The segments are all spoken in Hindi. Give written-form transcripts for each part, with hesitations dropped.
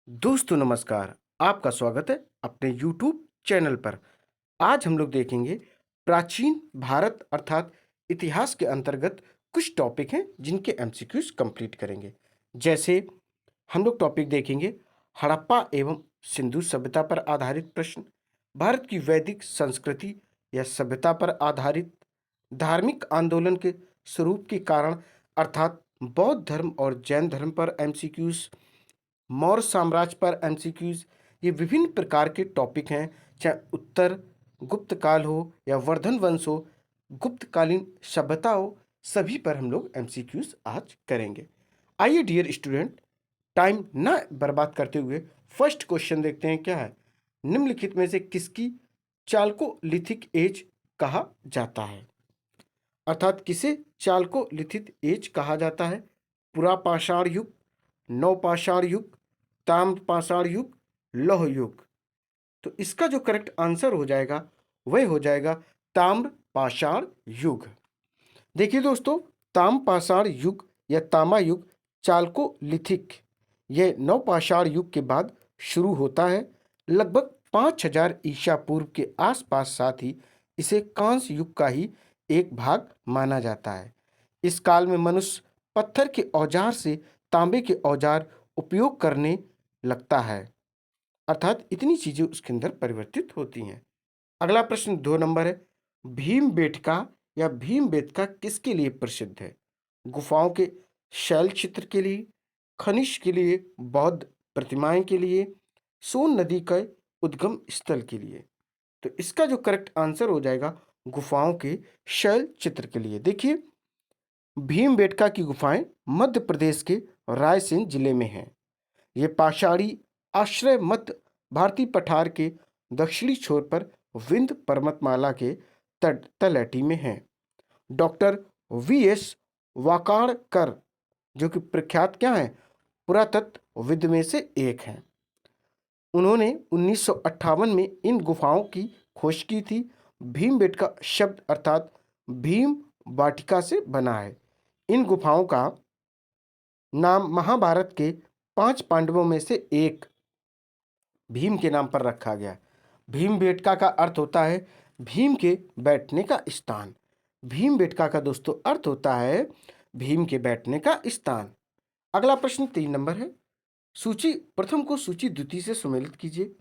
दोस्तों नमस्कार, आपका स्वागत है अपने YouTube चैनल पर। आज हम लोग देखेंगे प्राचीन भारत अर्थात इतिहास के अंतर्गत कुछ टॉपिक हैं जिनके एमसीक्यूज कंप्लीट करेंगे। जैसे हम लोग टॉपिक देखेंगे हड़प्पा एवं सिंधु सभ्यता पर आधारित प्रश्न, भारत की वैदिक संस्कृति या सभ्यता पर आधारित, धार्मिक आंदोलन के स्वरूप के कारण अर्थात बौद्ध धर्म और जैन धर्म पर एमसीक्यूज, मौर्य साम्राज्य पर एमसीक्यूज। ये विभिन्न प्रकार के टॉपिक हैं, चाहे उत्तर गुप्त काल हो या वर्धन वंश हो, गुप्तकालीन सभ्यता हो, सभी पर हम लोग एमसीक्यूज आज करेंगे। आइए डियर स्टूडेंट, टाइम ना बर्बाद करते हुए फर्स्ट क्वेश्चन देखते हैं क्या है। निम्नलिखित में से किसकी चाल्कोलिथिक एज कहा जाता है, अर्थात किसे चाल्कोलिथिक एज कहा जाता है? पुरापाषाण युग, नवपाषाण युग, ताम्रपाषाण युग, लौह युग। तो इसका जो करेक्ट आंसर हो जाएगा वह हो जाएगा ताम्रपाषाण युग। देखिए दोस्तों, ताम्रपाषाण युग या तामा युग चाल्कोलिथिक ये नवपाषाण युग के बाद शुरू होता है, लगभग 5000 ईसा पूर्व के आसपास। साथ ही इसे कांस्य युग का ही एक भाग माना जाता है। इस काल में मनुष्य पत्थर के औजार से तांबे के औजार उपयोग करने लगता है, अर्थात इतनी चीजें उसके अंदर परिवर्तित होती हैं। अगला प्रश्न 2 नंबर है, भीमबेटका या भीमबेटका किसके लिए प्रसिद्ध है? गुफाओं के शैल चित्र के लिए, खनिज के लिए, बौद्ध प्रतिमाएं के लिए, सोन नदी के उद्गम स्थल के लिए। तो इसका जो करेक्ट आंसर हो जाएगा गुफाओं के शैल चित्र के लिए। देखिए, भीमबेटका की गुफाएं मध्य प्रदेश के रायसेन जिले में हैं। ये पाषाणी आश्रय मध्य भारतीय पठार के दक्षिणी छोर पर विंध्य पर्वतमाला के तलहटी में है। Doctor VS. वाकाणकर, जो कि प्रख्यात क्या है, पुरातत्वविद में से एक हैं, उन्होंने 1958 में इन गुफाओं की खोज की थी। भीमबेटका शब्द अर्थात भीम वाटिका से बना है। इन गुफाओं का नाम महाभारत के 5 पांडवों में से एक भीम के नाम पर रखा गया। भीमबेटका का अर्थ होता है भीम के बैठने का स्थान। भीमबेटका का दोस्तों अर्थ होता है भीम के बैठने का स्थान। अगला प्रश्न 3 नंबर है, सूची प्रथम को सूची द्वितीय से सुमेलित कीजिए।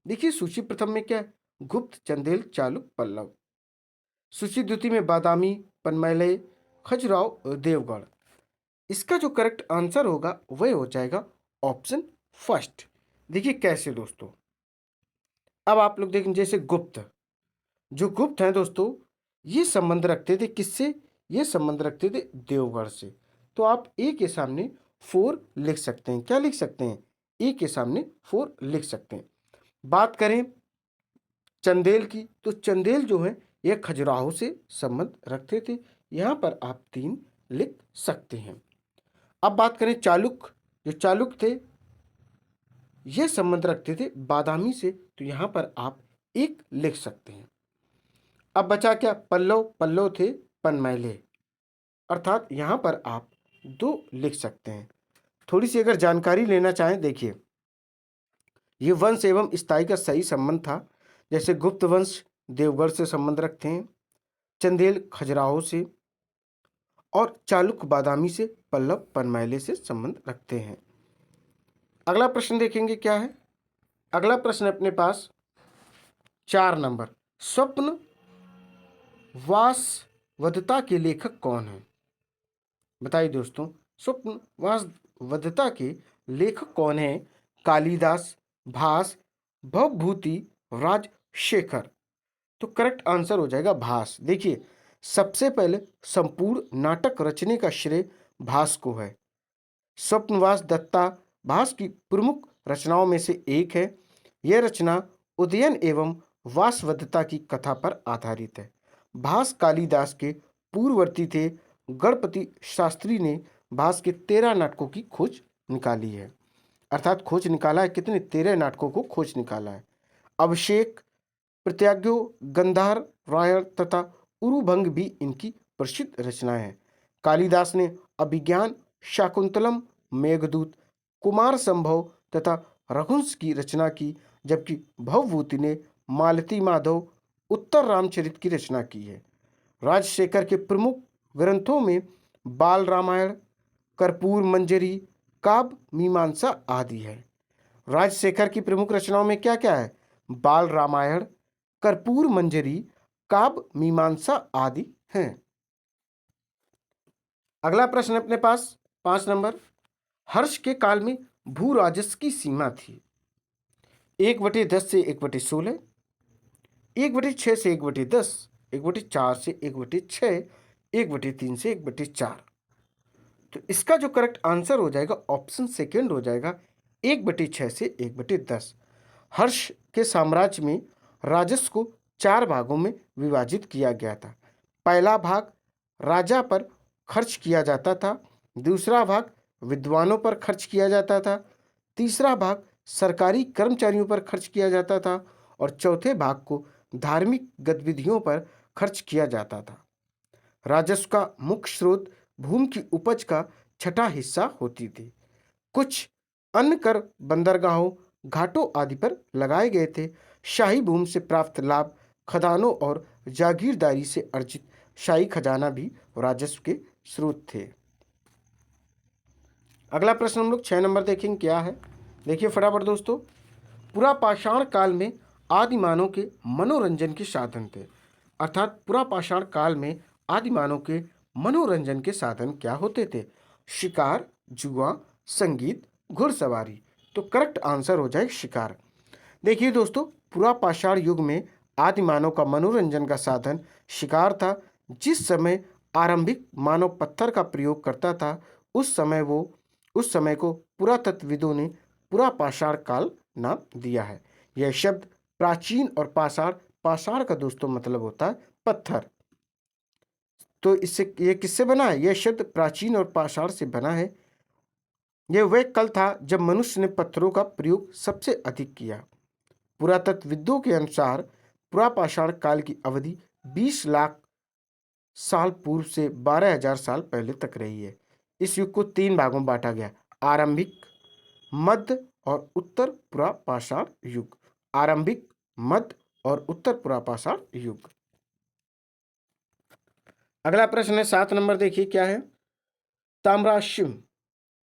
देखिए, सूची प्रथम में क्या है? गुप्त, चंदेल, चालुक्य, पल्लव। सूची द्वितीय में बादामी, पन्मैले, खजुराहो, देवगढ़। इसका जो करेक्ट आंसर होगा वह हो जाएगा ऑप्शन फर्स्ट। देखिए कैसे दोस्तों, अब आप लोग देखें, जैसे गुप्त, जो गुप्त हैं दोस्तों, ये संबंध रखते थे किससे? ये संबंध रखते थे देवगढ़ से। तो आप ए के सामने 4 लिख सकते हैं। क्या लिख सकते हैं? ए के सामने 4 लिख सकते हैं। बात करें चंदेल की, तो चंदेल जो है ये खजुराहो से संबंध रखते थे। यहाँ पर आप 3 लिख सकते हैं। अब बात करें चालुक्य, जो चालुक्य थे ये संबंध रखते थे बादामी से, तो यहाँ पर आप 1 लिख सकते हैं। अब बचा क्या? पल्लव, पल्लव थे पन्मैले, अर्थात यहाँ पर आप 2 लिख सकते हैं। थोड़ी सी अगर जानकारी लेना चाहें, देखिए ये वंश एवं स्थाई का सही संबंध था। जैसे गुप्त वंश देवगढ़ से संबंध रखते हैं, चंदेल खजुराहो से, और चालुक्य बादामी से, पल्लव पन्मैले से संबंध रखते हैं। अगला प्रश्न देखेंगे क्या है। अगला प्रश्न अपने पास 4 नंबर, स्वप्न वासवदत्ता के लेखक कौन है? बताइए दोस्तों, स्वप्न वासवदत्ता के लेखक कौन है? कालिदास, भास, भवभूति, राजशेखर। तो करेक्ट आंसर हो जाएगा भास। देखिए, सबसे पहले संपूर्ण नाटक रचने का श्रेय भास को है। स्वप्नवास दत्ता भास की प्रमुख रचनाओं में से एक है। यह रचना उदयन एवं वासवदत्ता की कथा पर आधारित है। भास कालिदास के पूर्ववर्ती थे। गणपति शास्त्री ने भास के 13 नाटकों की खोज निकाली है, अर्थात खोज निकाला है कितने? 13 नाटकों को खोज निकाला है। अभिषेक, प्रत्याग्यो, गंधार, रायण तथा उरुभंग भी इनकी प्रसिद्ध रचनाएं हैं। कालिदास ने अभिज्ञान, शाकुंतलम, मेघदूत, कुमार संभव तथा रघुवंश की रचना की, जबकि भवभूति ने मालती माधव उत्तर रामचरित की रचना की है। राजशेखर के प्रमुख ग्रंथों में बाल रामायण, कर्पूर मंजरी, काव्य मीमांसा आदि है। राजशेखर की प्रमुख रचनाओं में क्या क्या है? बाल रामायण, कर्पूर मंजरी, काव्य मीमांसा आदि हैं। अगला प्रश्न अपने पास 5 नंबर। हर्ष के काल में भू राजस्व की सीमा थी 1/10 से 1/16, 1/6 से 1/10, 1/4 से 1/6, 1/3 से 1/4। तो इसका जो करेक्ट आंसर हो जाएगा ऑप्शन सेकेंड हो जाएगा 1/6 से 1/10। हर्ष के साम्राज्य में राजस्व को 4 भागों में विभाजित किया गया था। पहला भाग राजा पर खर्च किया जाता था, दूसरा भाग विद्वानों पर खर्च किया जाता था, तीसरा भाग सरकारी कर्मचारियों पर खर्च किया जाता था और चौथे भाग को धार्मिक गतिविधियों पर खर्च किया जाता था। राजस्व का मुख्य स्रोत भूमि की उपज का छठा हिस्सा होती थी। कुछ अन्य कर बंदरगाहों, घाटों आदि पर लगाए गए थे। शाही भूमि से प्राप्त लाभ, खदानों और जागीरदारी से अर्जित शाही खजाना भी राजस्व के स्रोत थे। अगला प्रश्न हम लोग 6 नंबर देखेंगे क्या है। देखिए फटाफट दोस्तों। पुरापाषाण काल में आदि मानव के मनोरंजन के साधन थे। अर्थात पुरापाषाण काल में आदि मानव के मनोरंजन के साधन क्या होते थे? शिकार, जुआ, संगीत, घुड़सवारी। तो करेक्ट आंसर हो जाए शिकार। देखिए दोस्तों, पुरापाषाण युग में आदि मानव का मनोरंजन का साधन शिकार था। जिस समय आरंभिक मानव पत्थर का प्रयोग करता था, उस समय को पुरातत्वविदों ने पुरापाषाण काल नाम दिया है। यह शब्द प्राचीन और पाषाण, पाषाण का दोस्तों मतलब होता है पत्थर। तो इससे यह किससे बना है? यह शब्द प्राचीन और पाषाण से बना है। यह वह काल था जब मनुष्य ने पत्थरों का प्रयोग सबसे अधिक किया। पुरातत्वविदों के अनुसार पुरापाषाण काल की अवधि 20 लाख साल पूर्व से 12,000 साल पहले तक रही है। इस युग को 3 भागों में बांटा गया: आरंभिक, मध्य और उत्तर पुरापाषाण युग। आरंभिक, मध्य और उत्तर पुरापाषाण युग। अगला प्रश्न है 7 नंबर। देखिए क्या है। ताम्राश्यम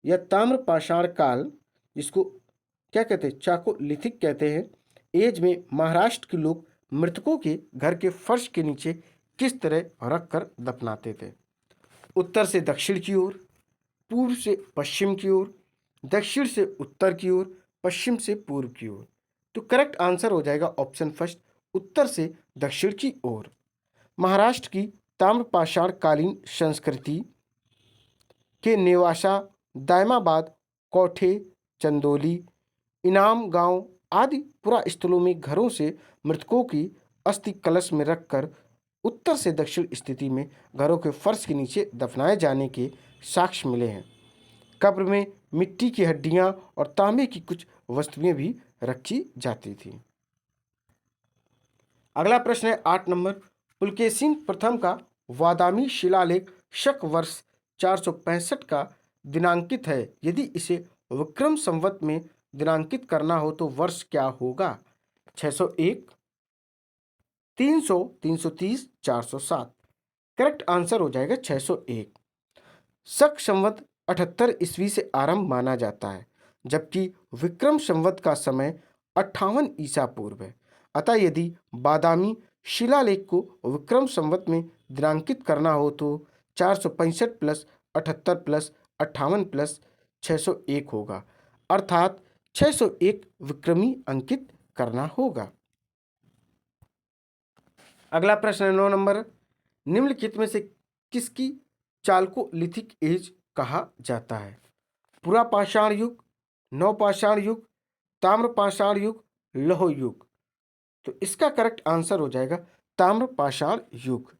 या ताम्रपाषाण काल, जिसको क्या कहते हैं? चाकोलिथिक कहते हैं। एज में महाराष्ट्र के लोग मृतकों के घर के फर्श के नीचे किस तरह रखकर दफनाते थे? उत्तर से दक्षिण की ओर, पूर्व से पश्चिम की ओर, दक्षिण से उत्तर की ओर, पश्चिम से पूर्व की ओर। तो करेक्ट आंसर हो जाएगा ऑप्शन फर्स्ट, उत्तर से दक्षिण की ओर। महाराष्ट्र की ताम्रपाषाण कालीन संस्कृति के नेवासा, दायमाबाद, कोठे, चंदोली, इनाम गांव आदि पुरा स्थलों में घरों से मृतकों की अस्थि कलश में रखकर उत्तर से दक्षिण स्थिति में घरों के फर्श के नीचे दफनाए जाने के साक्ष्य मिले हैं। कब्र में मिट्टी की हड्डियां और तांबे की कुछ वस्तुएं भी रखी जाती थी। अगला प्रश्न है 8 नंबर। पुलकेशिन प्रथम का वादामी शिलालेख शक वर्ष 465 का दिनांकित है। यदि इसे विक्रम संवत में दिनांकित करना हो तो वर्ष क्या होगा? 601, 300, 330, 407। करेक्ट आंसर हो जाएगा 601। शक संवत 78 ईस्वी से आरंभ माना जाता है, जबकि विक्रम संवत का समय 58 ईसा पूर्व है। अतः यदि बादामी शिलालेख को विक्रम संवत में दिनांकित करना हो तो 465 प्लस 78 प्लस 58 प्लस 601 होगा, अर्थात 601 विक्रमी अंकित करना होगा। अगला प्रश्न है 9 नंबर। निम्नलिखित में से किसकी चाल्कोलिथिक एज कहा जाता है? पुरापाषाण युग, नवपाषाण युग, ताम्रपाषाण युग, लौह युग। तो इसका करेक्ट आंसर हो जाएगा ताम्रपाषाण युग।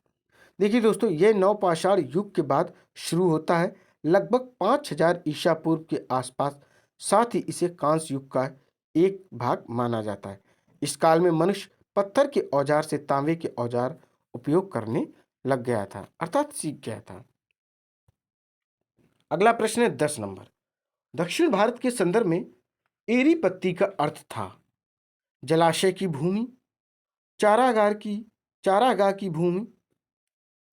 देखिए दोस्तों, यह नवपाषाण युग के बाद शुरू होता है, लगभग 5000 ईसा पूर्व के आसपास। साथ ही इसे कांस्य युग का एक भाग माना जाता है। इस काल में मनुष्य पत्थर के औजार से तांबे के औजार उपयोग करने लग गया था, अर्थात सीख गया था। अगला प्रश्न है 10 नंबर। दक्षिण भारत के संदर्भ में एरी पत्ती का अर्थ था जलाशय की भूमि, चारागाह की चारागाह की भूमि,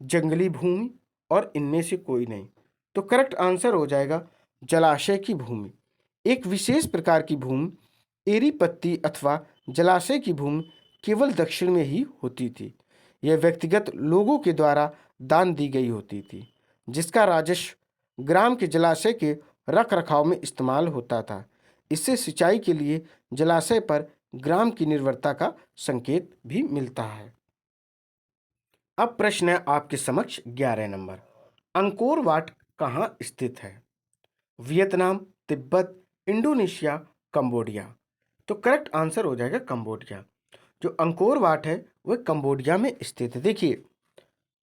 जंगली भूमि और इनमें से कोई नहीं। तो करेक्ट आंसर हो जाएगा जलाशय की भूमि। एक विशेष प्रकार की भूमि एरी पत्ती अथवा जलाशय की भूमि केवल दक्षिण में ही होती थी। यह व्यक्तिगत लोगों के द्वारा दान दी गई होती थी, जिसका राजस्व ग्राम के जलाशय के रख रखाव में इस्तेमाल होता था। इससे सिंचाई के लिए जलाशय पर ग्राम की निर्भरता का संकेत भी मिलता है। अब प्रश्न है आपके समक्ष 11 नंबर। अंकोर वाट कहाँ स्थित है? Vietnam, Tibet, Indonesia, Cambodia. तो करेक्ट आंसर हो जाएगा कंबोडिया। जो अंकोर वाट है वह कंबोडिया में स्थित है। देखिए,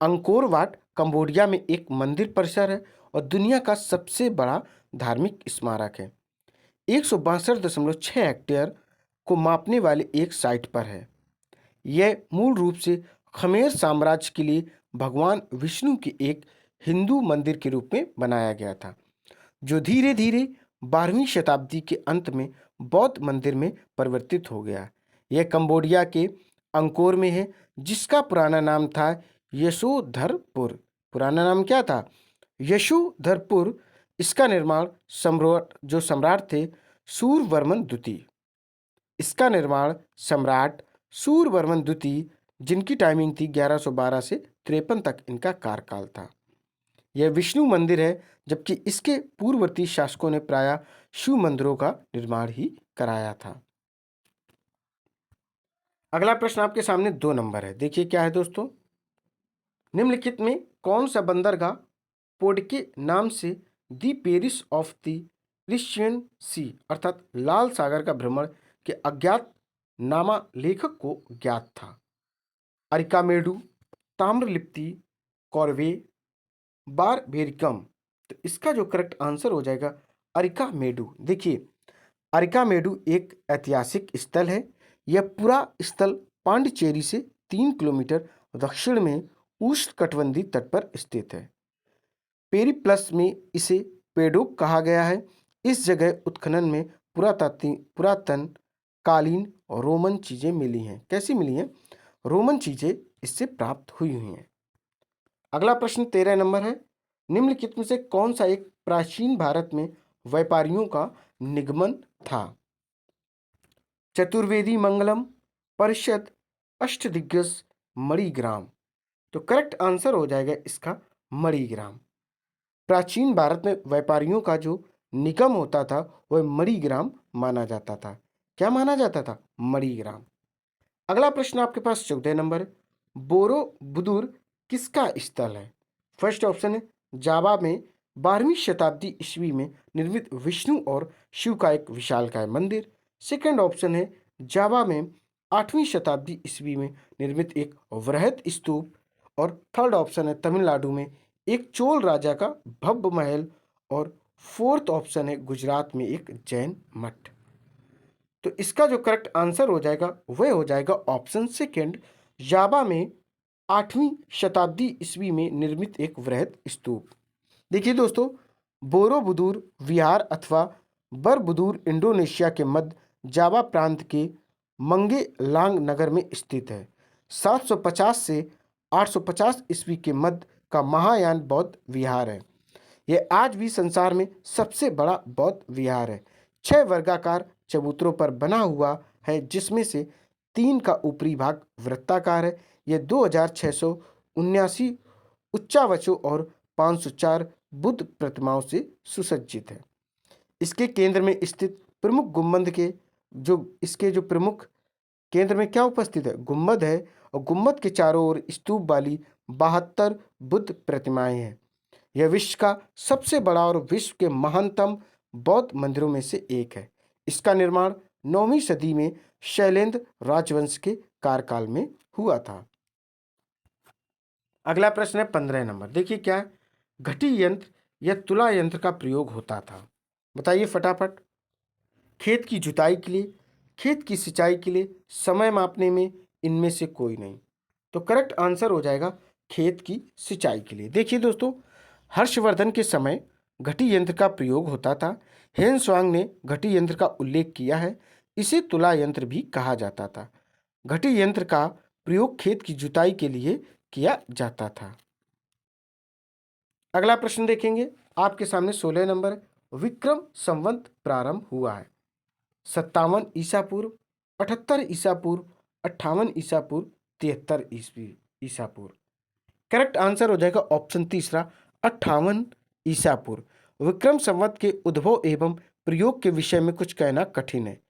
अंकोर वाट कंबोडिया में एक मंदिर परिसर है और दुनिया का सबसे बड़ा धार्मिक स्मारक है। 162.6 हेक्टेयर को मापने वाले एक साइट पर है। यह मूल रूप से खमेर साम्राज्य के लिए भगवान विष्णु के एक हिंदू मंदिर के रूप में बनाया गया था, जो धीरे धीरे 12वीं शताब्दी के अंत में बौद्ध मंदिर में परिवर्तित हो गया। यह कंबोडिया के अंकोर में है, जिसका पुराना नाम था यशोधरपुर। पुराना नाम क्या था? यशोधरपुर। इसका निर्माण सम्राट थे सूरवर्मन द्वितीय। इसका निर्माण सम्राट सूरवर्मन द्वितीय, जिनकी टाइमिंग थी 1112 से 53 तक इनका कार्यकाल था। यह विष्णु मंदिर है, जबकि इसके पूर्ववर्ती शासकों ने प्रायः शिव मंदिरों का निर्माण ही कराया था। अगला प्रश्न आपके सामने 2 नंबर है। देखिए क्या है दोस्तों। निम्नलिखित में कौन सा बंदरगाह पोडके नाम से दी पेरिस ऑफ द क्रिश्चियन सी अर्थात लाल सागर का भ्रमण के अज्ञात नामा लेखक को ज्ञात था? अरिकामेडु, ताम्रलिप्ति, कॉर्वे, बारबेरिकम। तो इसका जो करेक्ट आंसर हो जाएगा अरिकामेडु। देखिए, अरिकामेडु एक ऐतिहासिक स्थल है। यह पूरा स्थल पांडिचेरी से 3 किलोमीटर दक्षिण में उष्णकटिबंधीय तट पर स्थित है। पेरिप्लस में इसे पेडोक कहा गया है। इस जगह उत्खनन में पुरातन कालीन रोमन चीजें मिली हैं। कैसी मिली हैं? रोमन चीजें इससे प्राप्त हुई हुई हैं। अगला प्रश्न 13 नंबर है। निम्नलिखित में से कौन सा एक प्राचीन भारत में व्यापारियों का निगमन था? चतुर्वेदी मंगलम, परिषद, अष्टदिग्गज, मणिग्राम। तो करेक्ट आंसर हो जाएगा इसका मणिग्राम। प्राचीन भारत में व्यापारियों का जो निगम होता था वह मणिग्राम माना जाता था। क्या माना जाता था? मणिग्राम। अगला प्रश्न आपके पास 14 नंबर है। बोरोबुदुर किसका स्थल है? फर्स्ट ऑप्शन है जावा में 12वीं शताब्दी ईस्वी में निर्मित विष्णु और शिव का एक विशालकाय मंदिर। सेकंड ऑप्शन है जावा में 8वीं शताब्दी ईस्वी में निर्मित एक वृहद स्तूप। और थर्ड ऑप्शन है तमिलनाडु में एक चोल राजा का भव्य महल। और फोर्थ ऑप्शन है गुजरात में एक जैन मठ। तो इसका जो करेक्ट आंसर हो जाएगा वह हो जाएगा ऑप्शन सेकंड, जावा में 8वीं शताब्दी ईस्वी में निर्मित एक वृहद स्तूप। देखिए दोस्तों, बोरोबुदुर विहार अथवा बरबुदुर इंडोनेशिया के मध्य जावा प्रांत के मंगेलांग नगर में स्थित है। 750 से 850 ईस्वी के मध्य का महायान बौद्ध विहार है। यह आज भी संसार में सबसे बड़ा बौद्ध विहार है। 6 वर्गाकार चबूतरों पर बना हुआ है, जिसमें से 3 का ऊपरी भाग वृत्ताकार है। यह 2679 उच्चावचों और 504 बुद्ध प्रतिमाओं से सुसज्जित है। इसके केंद्र में स्थित प्रमुख गुंबद के जो प्रमुख केंद्र में क्या उपस्थित है? गुंबद है। और गुंबद के चारों ओर स्तूप वाली 72 बुद्ध प्रतिमाएं हैं। यह विश्व का सबसे बड़ा और विश्व के महानतम बौद्ध मंदिरों में से एक है। इसका निर्माण 9वीं सदी में शैलेंद्र राजवंश के कार्यकाल में हुआ था। अगला प्रश्न है 15 नंबर। देखिए क्या है। घटी यंत्र या तुला यंत्र का प्रयोग होता था? बताइए फटाफट। खेत की जुताई के लिए, खेत की सिंचाई के लिए, समय मापने में, इनमें से कोई नहीं। तो करेक्ट आंसर हो जाएगा खेत की सिंचाई के लिए। देखिए दोस्तों, हर्षवर्धन के समय घटी यंत्र का प्रयोग होता था। हेनस्वांग ने घटी यंत्र का उल्लेख किया है। इसे तुला यंत्र भी कहा जाता था। घटी यंत्र का प्रयोग खेत की जुताई के लिए किया जाता था। अगला प्रश्न देखेंगे आपके सामने 16 नंबर। विक्रम संवत प्रारंभ हुआ है 57 ईसा पूर्व, 78 ईसा पूर्व, 58 ईसा पूर्व, 73 ईस्वी ईसा पूर्व। करेक्ट आंसर हो जाएगा ऑप्शन तीसरा 58 ईसा पूर्व। विक्रम संवत के उद्भव एवं प्रयोग के विषय में कुछ कहना कठिन है।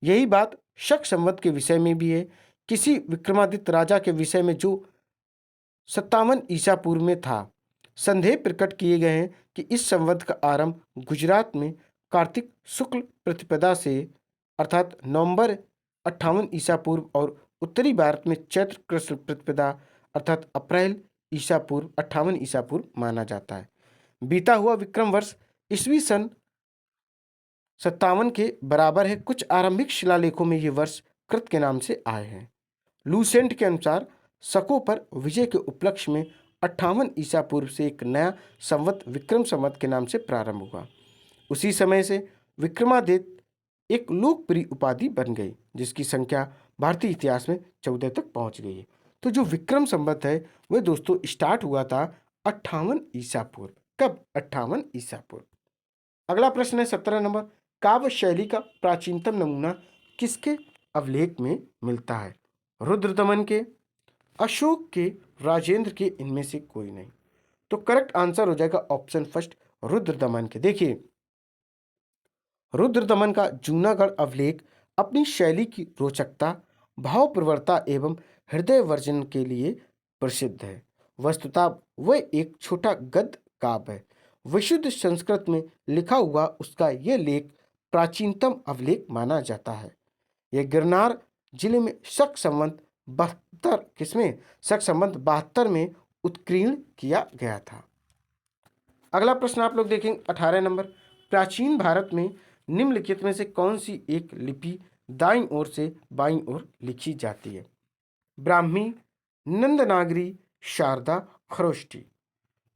यही बात शक संवत के विषय में भी है। किसी विक्रमादित्य राजा के विषय में जो 57 ईसा पूर्व में था, संदेह प्रकट किए गए हैं कि इस संवत का आरंभ गुजरात में कार्तिक शुक्ल प्रतिपदा से अर्थात नवंबर 58 ईसा पूर्व और उत्तरी भारत में चैत्र कृष्ण प्रतिपदा अर्थात अप्रैल ईसा पूर्व 58 ईसा पूर्व माना जाता है। बीता हुआ विक्रम वर्ष ईस्वी सन 57 के बराबर है। कुछ आरंभिक शिलालेखों में ये वर्ष कृत के नाम से आए हैं। लूसेंट के अनुसार शकों पर विजय के उपलक्ष्य में 58 ईसा पूर्व से एक नया संवत विक्रम संवत के नाम से प्रारंभ हुआ। उसी समय से विक्रमादित्य एक लोकप्रिय उपाधि बन गई, जिसकी संख्या भारतीय इतिहास में 14 तक पहुंच गई है। तो जो विक्रम संवत है वह दोस्तों स्टार्ट हुआ था 58 ईसा पूर्व। कब? 58 ईसा पूर्व। अगला प्रश्न है 17 नंबर। काव्य शैली का प्राचीनतम नमूना किसके अभिलेख में मिलता है? रुद्रदमन के, अशोक के, राजेंद्र के, इनमें से कोई नहीं। तो करेक्ट आंसर हो जाएगा ऑप्शन फर्स्ट रुद्रदमन के। देखिए रुद्रदमन का जूनागढ़ अभिलेख अपनी शैली की रोचकता, भाव प्रवणता एवं हृदय वर्जन के लिए प्रसिद्ध है। वस्तुतः वह एक छोटा गद्य काव्य है। विशुद्ध संस्कृत में लिखा हुआ उसका यह लेख प्राचीनतम अभिलेख माना जाता है। यह गिरनार जिले में शक संवत 72 में उत्कीर्ण किया गया था। अगला प्रश्न आप लोग देखेंगे 18 नंबर। प्राचीन भारत में निम्नलिखित में से कौन सी एक लिपि दाईं ओर से बाईं ओर लिखी जाती है? ब्राह्मी, नंदनागरी, शारदा, खरोष्ठी।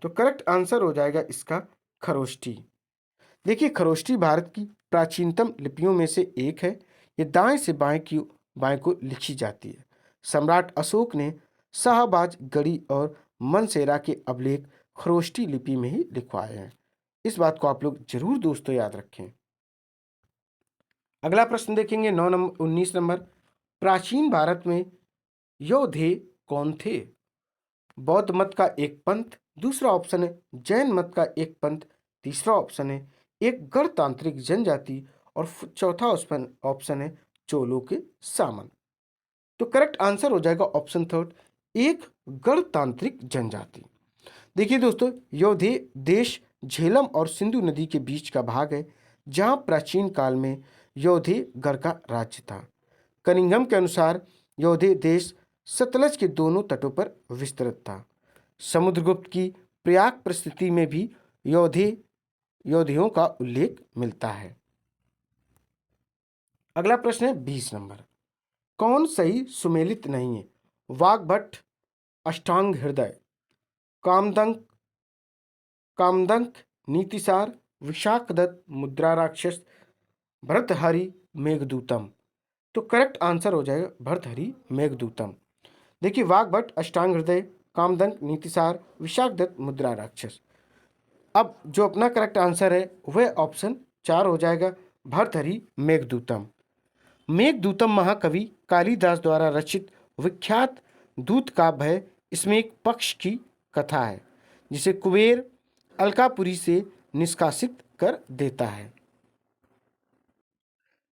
तो करेक्ट आंसर हो जाएगा इसका खरोष्ठी। देखिए खरोष्ठी भारत की प्राचीनतम लिपियों में से एक है। ये दाएं से बाएं को लिखी जाती है। सम्राट अशोक ने शाहबाज गढ़ी और मनसेरा के अभिलेख खरोष्ठी लिपि में ही लिखवाए हैं। इस बात को आप लोग जरूर दोस्तों याद रखें। अगला प्रश्न देखेंगे 19 नंबर। प्राचीन भारत में योधे कौन थे? बौद्ध मत का एक पंथ, दूसरा ऑप्शन है जैन मत का एक पंथ, तीसरा ऑप्शन है एक गणतांत्रिक जनजाति और चौथा ऑप्शन है चोलों के सामंत। तो करेक्ट आंसर हो जाएगा ऑप्शन थर्ड एक गणतांत्रिक जनजाति। देखिए दोस्तों योधे देश झेलम और सिंधु नदी के बीच का भाग है, जहां प्राचीन काल में योधे गढ़ का राज्य था। कनिंघम के अनुसार योधे देश सतलज के दोनों तटों पर विस्तृत था। समुद्रगुप्त की प्रयाग परिस्थिति में भी योधियों का उल्लेख मिलता है। अगला प्रश्न है 20 नंबर। कौन सही सुमेलित नहीं है? वाग्भट, अष्टांग हृदय, कामदंक, नीतिसार, विशाखदत्त, मुद्रा राक्षस, भर्तहरि, मेघदूतम। तो करेक्ट आंसर हो जाएगा भर्तहरि मेघदूतम। देखिए वाग्भट, अष्टांग हृदय, कामदंक, नीतिसार, विशाखदत्त, मुद्रा राक्षस। अब जो अपना करेक्ट आंसर है वह ऑप्शन 4 हो जाएगा भर्तहरि मेघदूतम। मेघदूतम महाकवि कालिदास द्वारा रचित विख्यात दूत काव्य है। इसमें एक पक्ष की कथा है जिसे कुबेर अलकापुरी से निष्कासित कर देता है।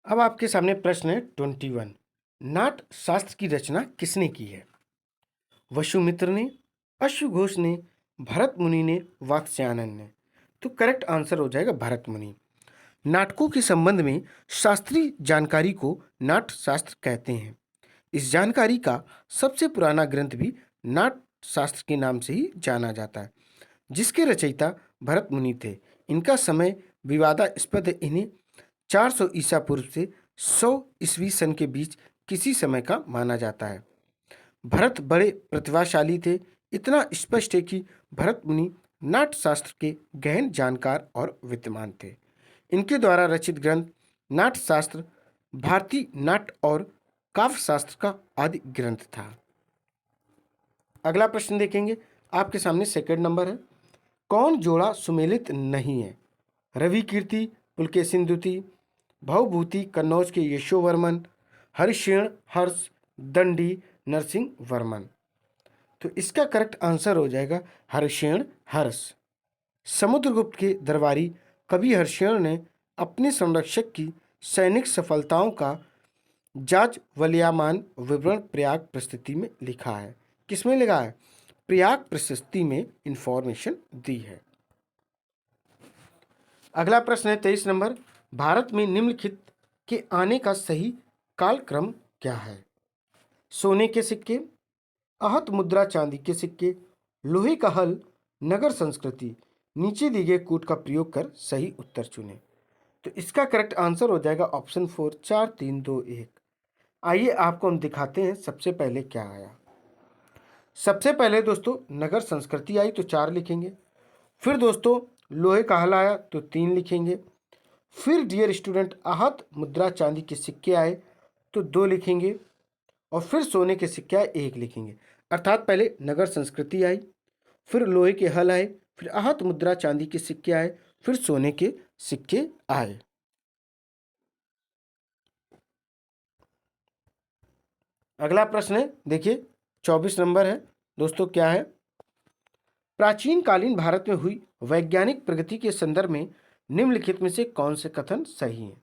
अब आपके सामने प्रश्न है 21। नाट शास्त्र की रचना किसने की है? वसुमित्र ने, अश्वघोष ने, भरत मुनि ने, वात्स्यायन ने। तो करेक्ट आंसर हो जाएगा भरत मुनि। नाटकों के संबंध में शास्त्रीय जानकारी को नाट शास्त्र कहते हैं। इस जानकारी का सबसे पुराना ग्रंथ भी नाट शास्त्र के नाम से ही जाना जाता है, जिसके रचयिता भरत मुनि थे। इनका समय विवादास्पद है। इन्हें 400 ईसा पूर्व से 100 ईस्वी सन के बीच किसी समय का माना जाता है। भरत बड़े प्रतिभाशाली थे। इतना स्पष्ट है कि भरत मुनि नाट्यशास्त्र के गहन जानकार और विद्वान थे। इनके द्वारा रचित ग्रंथ नाट्य शास्त्र, भारतीय नाट्य और काव्य शास्त्र का आदि ग्रंथ था। अगला प्रश्न देखेंगे, आपके सामने सेकंड नंबर है। कौन जोड़ा सुमेलित नहीं है? रवि कीर्ति पुलकेशिन द्वितीय, भवभूति कन्नौज के यशोवर्मन, हरिशेण हर्ष, दंडी नरसिंह वर्मन। तो इसका करेक्ट आंसर हो जाएगा हरिशेण हर्ष। समुद्रगुप्त के दरबारी कवि हरिशेण ने अपने संरक्षक की सैनिक सफलताओं का जाज्वल्यमान विवरण प्रयाग प्रस्तुति में लिखा है। किसमें लिखा है? प्रयाग प्रशस्ति में इंफॉर्मेशन दी है। अगला प्रश्न है 23 नंबर। भारत में निम्नलिखित के आने का सही कालक्रम क्या है? सोने के सिक्के, आहत मुद्रा चांदी के सिक्के, लोहे का हल, नगर संस्कृति। नीचे दिए गए कूट का प्रयोग कर सही उत्तर चुनें। तो इसका करेक्ट आंसर हो जाएगा ऑप्शन 4, 4 3 2 1। आइए आपको हम दिखाते हैं सबसे पहले क्या आया। सबसे पहले दोस्तों नगर संस्कृति आई तो 4 लिखेंगे। फिर दोस्तों लोहे का हल आया तो 3 लिखेंगे। फिर डियर स्टूडेंट आहत मुद्रा चांदी के सिक्के आए तो 2 लिखेंगे। और फिर सोने के सिक्के आए 1 लिखेंगे। अर्थात पहले नगर संस्कृति आई, फिर लोहे के हल आए, फिर आहत मुद्रा चांदी के सिक्के आए, फिर सोने के सिक्के आए। अगला प्रश्न है, देखिए 24 नंबर है दोस्तों। क्या है? प्राचीन कालीन भारत में हुई वैज्ञानिक प्रगति के संदर्भ में निम्नलिखित में से कौन से कथन सही हैं?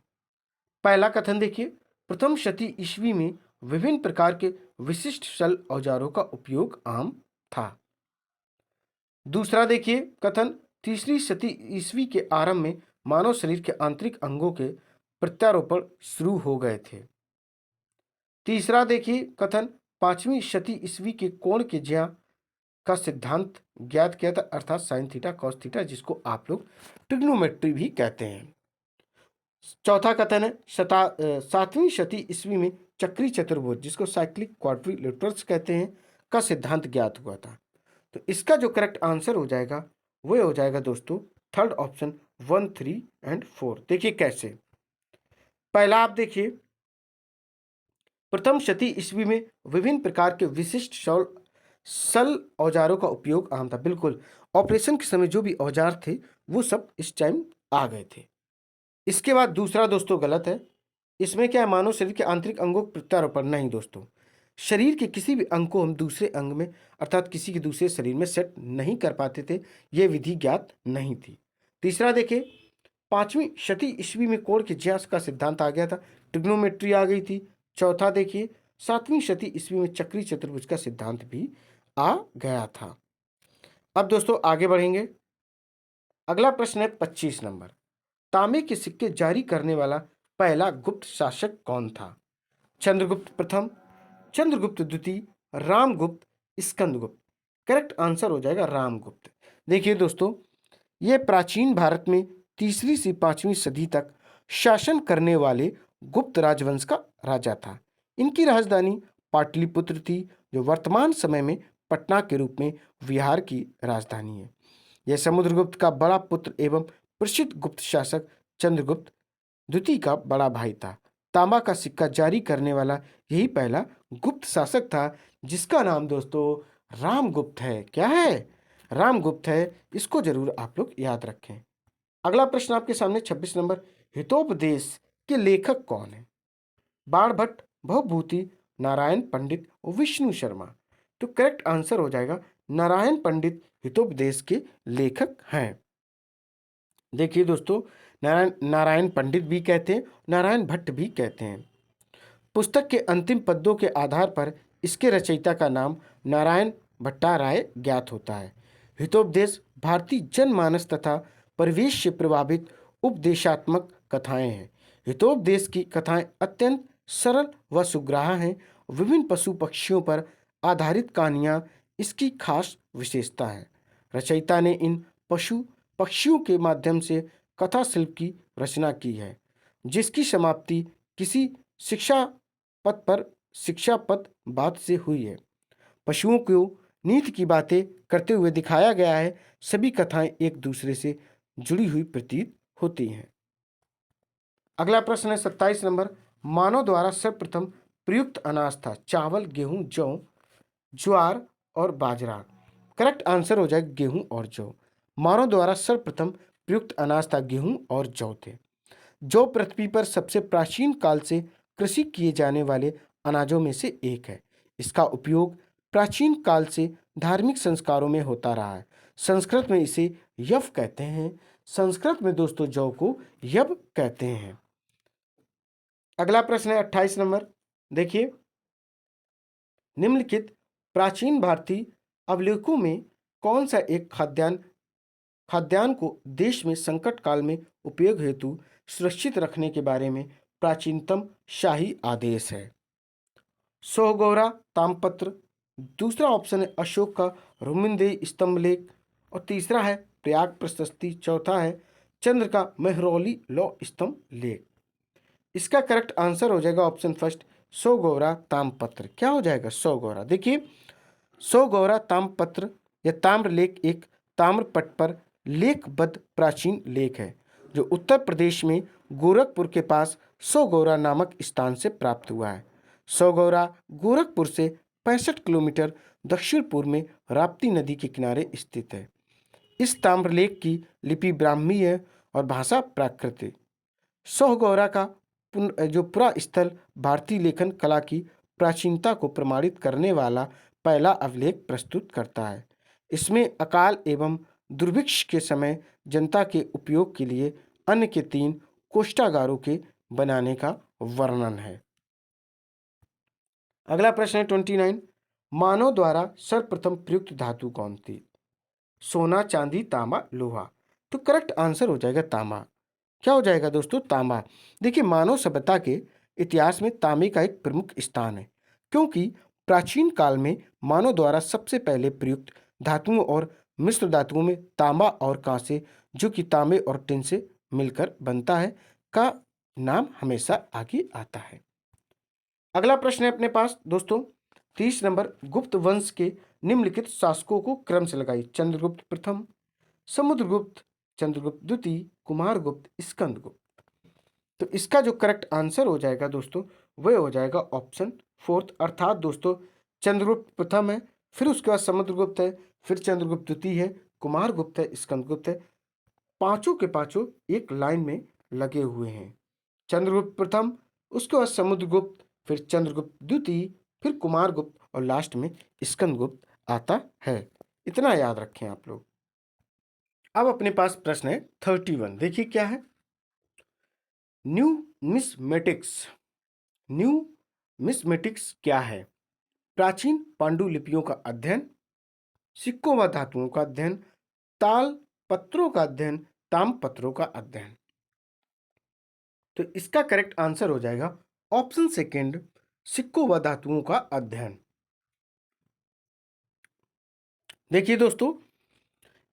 पहला कथन देखिए, प्रथम शती ईस्वी में विभिन्न प्रकार के विशिष्ट शल औजारों का उपयोग आम था। दूसरा देखिए कथन, तीसरी शती ईस्वी के आरंभ में मानव शरीर के आंतरिक अंगों के प्रत्यारोपण शुरू हो गए थे। तीसरा देखिए कथन, 5वीं शती ईस्वी के कोण के ज्या का सिद्धांत ज्ञात किया था, अर्थात साइन थीटा कॉस थीटा, जिसको आप लोग ट्रिग्नोमेट्री भी कहते हैं। चौथा कथन है 7वीं शती ईस्वी में चक्री चतुर्भुज, जिसको साइक्लिक क्वाड्रिलेटरल्स कहते हैं, का सिद्धांत ज्ञात हुआ था। तो इसका जो करेक्ट आंसर हो जाएगा वो हो जाएगा दोस्तों थर्ड ऑप्शन 1 3 एंड 4। देखिए कैसे। पहला आप देखिए, प्रथम शती ईस्वी में विभिन्न प्रकार के विशिष्ट सल औजारों का उपयोग आम था। बिल्कुल, ऑपरेशन के समय जो भी औजार थे वो सब इस टाइम आ गए थे। इसके बाद दूसरा दोस्तों गलत है। इसमें क्या है? मानव शरीर के आंतरिक अंगों को प्रत्यारोपण नहीं दोस्तों, शरीर के किसी भी अंग को हम दूसरे अंग में अर्थात किसी के दूसरे शरीर में सेट नहीं कर पाते थे, यह विधि ज्ञात नहीं थी। तीसरा देखिए, 5वीं शती ईस्वी में कोण के ज्यास का सिद्धांत आ गया था, ट्रिग्नोमेट्री आ गई थी। चौथा देखिए, 7वीं शती ईस्वी में चक्री चतुर्भुज का सिद्धांत भी आ गया था। अब दोस्तों आगे बढ़ेंगे। अगला प्रश्न है 25 नंबर। तांबे के सिक्के जारी करने वाला पहला गुप्त शासक कौन था? चंद्रगुप्त प्रथम, चंद्रगुप्त द्वितीय, रामगुप्त, स्कंदगुप्त। करेक्ट आंसर हो जाएगा रामगुप्त। देखिए दोस्तों, यह प्राचीन भारत में 3री से 5वीं सदी तक शासन करने वाले गुप्त राजवंश का राजा था। इनकी राजधानी पाटलिपुत्र थी, जो वर्तमान समय में पटना के रूप में बिहार की राजधानी है। यह समुद्रगुप्त का बड़ा पुत्र एवं प्रसिद्ध गुप्त शासक चंद्रगुप्त द्वितीय का बड़ा भाई था। तांबा का सिक्का जारी करने वाला यही पहला गुप्त शासक था, जिसका नाम दोस्तों रामगुप्त है। क्या है? रामगुप्त है। इसको जरूर आप लोग याद रखें। अगला प्रश्न आपके सामने 26 नंबर। हितोपदेश के लेखक कौन है? बाणभट्ट, भवभूति, नारायण पंडित, विष्णु शर्मा। तो करेक्ट आंसर हो जाएगा नारायण पंडित हितोपदेश के लेखक हैं। देखिए दोस्तों, नारायण पंडित भी कहते हैं, नारायण भट्ट भी कहते हैं। पुस्तक के अंतिम पद्यों के आधार पर इसके रचयिता का नाम नारायण भट्टाराय ज्ञात होता है। हितोपदेश भारतीय जनमानस तथा परिवेश से प्रभावित उपदेशात्मक कथाएं हैं। हितोपदेश की कथाएं अत्यंत सरल व सुग्राह हैं। विभिन्न पशु पक्षियों पर आधारित कहानियां इसकी खास विशेषता है। रचयिता ने इन पशु पक्षियों के माध्यम से कथा शिल्प की रचना की है, जिसकी समाप्ति किसी शिक्षा पथ बात से हुई है। पशुओं को नीति की बातें करते हुए दिखाया गया है। सभी कथाएं एक दूसरे से जुड़ी हुई प्रतीत होती हैं। अगला प्रश्न है 27 नंबर, मानव द्वारा सर्वप्रथम प्रयुक्त अनाज था चावल, गेहूं, जौ, ज्वार और बाजरा। करेक्ट आंसर हो जाएगा गेहूं और जौ। मानव द्वारा सर्वप्रथम प्रयुक्त अनाज था गेहूं और जौ थे। जौ पृथ्वी पर सबसे प्राचीन काल से कृषि किए जाने वाले अनाजों में से एक है। इसका उपयोग प्राचीन काल से धार्मिक संस्कारों में होता रहा है। संस्कृत में इसे यव कहते हैं। संस्कृत में दोस्तों जौ को यव कहते हैं। अगला प्रश्न है 28 नंबर, देखिए, निम्नलिखित प्राचीन भारतीय अभिलेखों में कौन सा एक खाद्यान्न को देश में संकट काल में उपयोग हेतु सुरक्षित रखने के बारे में प्राचीनतम शाही आदेश है? सोहगौरा ताम्रपत्र, दूसरा ऑप्शन है अशोक का रुमिनदेही स्तंभ लेख, और तीसरा है प्रयाग प्रशस्ति, चौथा है चंद्र का मेहरौली लौह स्तंभ लेख। इसका करेक्ट आंसर हो जाएगा ऑप्शन फर्स्ट, सोगौरा ताम्रपत्र। क्या हो जाएगा? सोगौरा। देखिए, सोगौरा ताम्रपत्र या ताम्र लेख एक ताम्रपट पर लेखबद्ध प्राचीन लेख है जो उत्तर प्रदेश में गोरखपुर के पास सोगौरा नामक स्थान से प्राप्त हुआ है। सोगौरा गोरखपुर से 65 किलोमीटर दक्षिण पूर्व में राप्ती नदी के किनारे स्थित है। इस ताम्रलेख की लिपि ब्राह्मी है और भाषा प्राकृत है। सोहगौरा का जो पुरा स्थल भारतीय लेखन कला की प्राचीनता को प्रमाणित करने वाला पहला अभिलेख प्रस्तुत करता है। इसमें अकाल एवं दुर्भिक्ष के समय जनता के उपयोग के लिए अन्न के 3 कोष्ठागारों के बनाने का वर्णन है। अगला प्रश्न है 29, मानव द्वारा सर्वप्रथम प्रयुक्त धातु कौन थी? सोना, चांदी, तांबा, लोहा। तो करेक्ट आंसर हो जाएगा तांबा। क्या हो जाएगा दोस्तों? तांबा। देखिए, मानव सभ्यता के इतिहास में तांबे का एक प्रमुख स्थान है क्योंकि प्राचीन काल में मानव द्वारा सबसे पहले प्रयुक्त धातुओं और मिश्र धातुओं में तांबा और कांसे, जो कि तांबे और टिन से मिलकर बनता है, का नाम हमेशा आगे आता है। अगला प्रश्न है अपने पास दोस्तों 30 नंबर, गुप्त वंश के निम्नलिखित शासकों को क्रम से लगाई। चंद्रगुप्त प्रथम, समुद्रगुप्त, चंद्रगुप्त द्वितीय, कुमारगुप्त, स्कंदगुप्त। तो इसका जो करेक्ट आंसर हो जाएगा दोस्तों वह हो जाएगा ऑप्शन फोर्थ, अर्थात दोस्तों चंद्रगुप्त प्रथम है, फिर उसके बाद समुद्रगुप्त है, फिर चंद्रगुप्त द्वितीय है, कुमारगुप्त है, स्कंदगुप्त है। पांचों के पांचों एक लाइन में लगे हुए हैं। चंद्रगुप्त प्रथम, उसके बाद समुद्रगुप्त, फिर चंद्रगुप्त द्वितीय, फिर कुमारगुप्त और लास्ट में स्कंदगुप्त आता है। इतना याद रखें आप लोग। अब अपने पास प्रश्न है 31, देखिए क्या है। न्यूमिस्मेटिक्स। न्यूमिस्मेटिक्स क्या है? प्राचीन पांडुलिपियों का अध्ययन, सिक्कों व धातुओं का अध्ययन, ताल पत्रों का अध्ययन, ताम्रपत्रों का अध्ययन। तो इसका करेक्ट आंसर हो जाएगा ऑप्शन सेकंड, सिक्कों व धातुओं का अध्ययन। देखिए दोस्तों,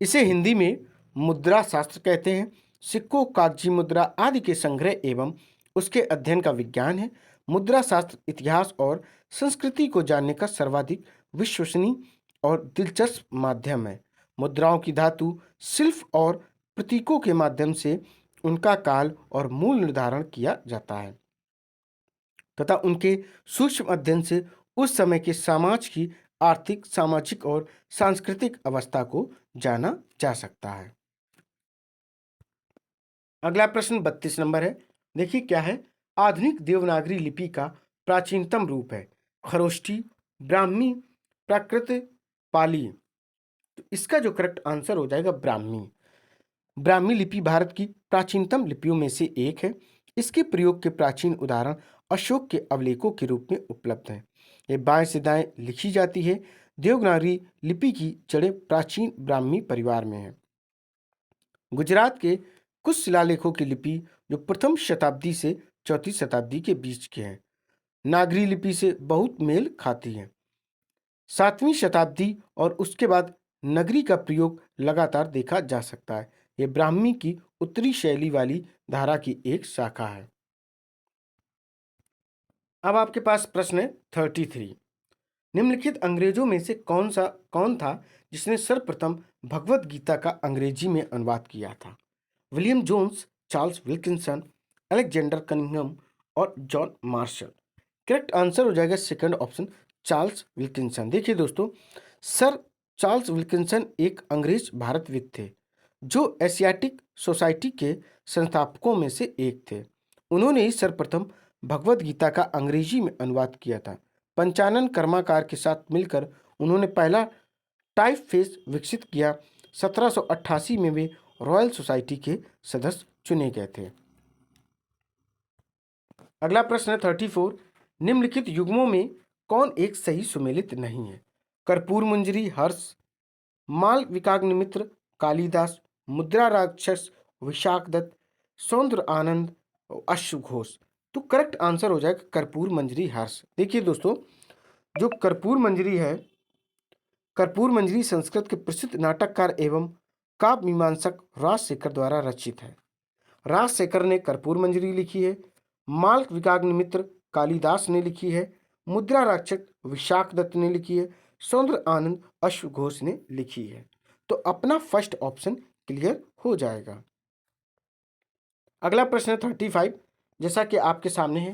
इसे हिंदी में मुद्रा शास्त्र कहते हैं। सिक्कों, कागजी मुद्रा आदि के संग्रह एवं उसके अध्ययन का विज्ञान है। मुद्रा शास्त्र इतिहास और संस्कृति को जानने का सर्वाधिक विश्वसनीय और दिलचस्प माध्यम है। मुद्राओं की धातु, शिल्प और प्रतीकों के माध्यम से उनका काल और मूल निर्धारण किया जाता है तथा उनके सूक्ष्म अध्ययन से उस समय के समाज की आर्थिक, सामाजिक और सांस्कृतिक अवस्था को जाना जा सकता है। अगला प्रश्न 32 नंबर है, देखिए क्या है। आधुनिक देवनागरी लिपि का प्राचीनतम रूप है खरोष्ठी, ब्राह्मी, प्राकृत, पाली। तो इसका जो करेक्ट आंसर हो जाएगा ब्राह्मी। ब्राह्मी लिपि भारत की प्राचीनतम लिपियों में से एक है। इसके प्रयोग के प्राचीन उदाहरण अशोक के अवलेखों के रूप में उपलब्ध हैं। ये बाएं से दाएं लिखी जाती है। देवनागरी लिपि की जड़ें प्राचीन ब्राह्मी परिवार में हैं। गुजरात के कुछ शिलालेखों की लिपि जो प्रथम शताब्दी से चौथी शताब्दी के बीच के हैं, नागरी लिपि से बहुत मेल खाती हैं। 7वीं शताब्दी और उसके बाद नगरी का प्रयोग लगातार देखा जा सकता है। यह ब्राह्मी की उत्तरी शैली वाली धारा की एक शाखा है। अब आपके पास प्रश्न है 33, निम्नलिखित अंग्रेजों में से कौन था जिसने सर्वप्रथम भगवत गीता का अंग्रेजी में अनुवाद किया था? William Jones, Charles Wilkinson, Alexander Cunningham और जॉन मार्शल। करेक्ट आंसर हो जाएगा सेकंड ऑप्शन, चार्ल्स विल्किंसन। देखिए दोस्तों, सर चार्ल्स विल्किंसन एक अंग्रेज भारतविद थे जो एशियाटिक सोसाइटी के संस्थापकों में से एक थे। उन्होंने ही सर्वप्रथम भगवत गीता का अंग्रेजी में अनुवाद किया था। पंचानन कर्माकार के साथ मिलकर उन्होंने पहला टाइपफेस विकसित किया। 1788 में वे रॉयल सोसाइटी के सदस्य चुने गए थे। अगला प्रश्न है 34। निम्नलिखित युग्मों में कौन एक सही सुमेलित नहीं है? कर्पूर मंजरी हर्ष, मालविकाग्निमित्र कालिदास, मुद्रा राक्षस विशाखदत्त, सौंदर्य आनंद, अश्वघोष। तो करेक्ट आंसर हो जाएगा कर्पूर मंजरी हर्ष। देखिए दोस्तों, जो कर्पूर मंजरी है, कर्पूर मंजरी संस्कृत के प्रसिद्ध नाटककार एवं काव्य मीमांसक राजशेखर द्वारा रचित है। राजशेखर ने कर्पूर मंजरी लिखी है, मालविकाग्निमित्र कालिदास ने लिखी है, मुद्रा राक्षस विशाखदत्त ने लिखी है, सौंदर्य आनंद अश्वघोष ने लिखी है। तो अपना फर्स्ट ऑप्शन क्लियर हो जाएगा। अगला प्रश्न है 35, जैसा कि आपके सामने है।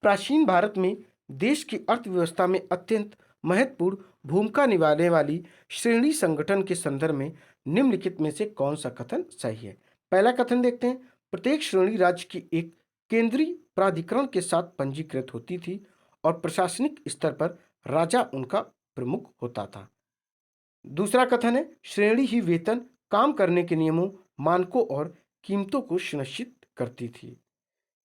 प्राचीन भारत में देश की अर्थव्यवस्था में अत्यंत महत्वपूर्ण भूमिका निभाने वाली श्रेणी संगठन के संदर्भ में निम्नलिखित में से कौन सा कथन सही है? पहला कथन देखते हैं। प्रत्येक श्रेणी राज्य की एक केंद्रीय प्राधिकरण के साथ पंजीकृत होती थी और प्रशासनिक स्तर पर राजा उनका प्रमुख होता था। दूसरा कथन है, श्रेणी ही वेतन, काम करने के नियमों, मानकों और कीमतों को सुनिश्चित करती थी।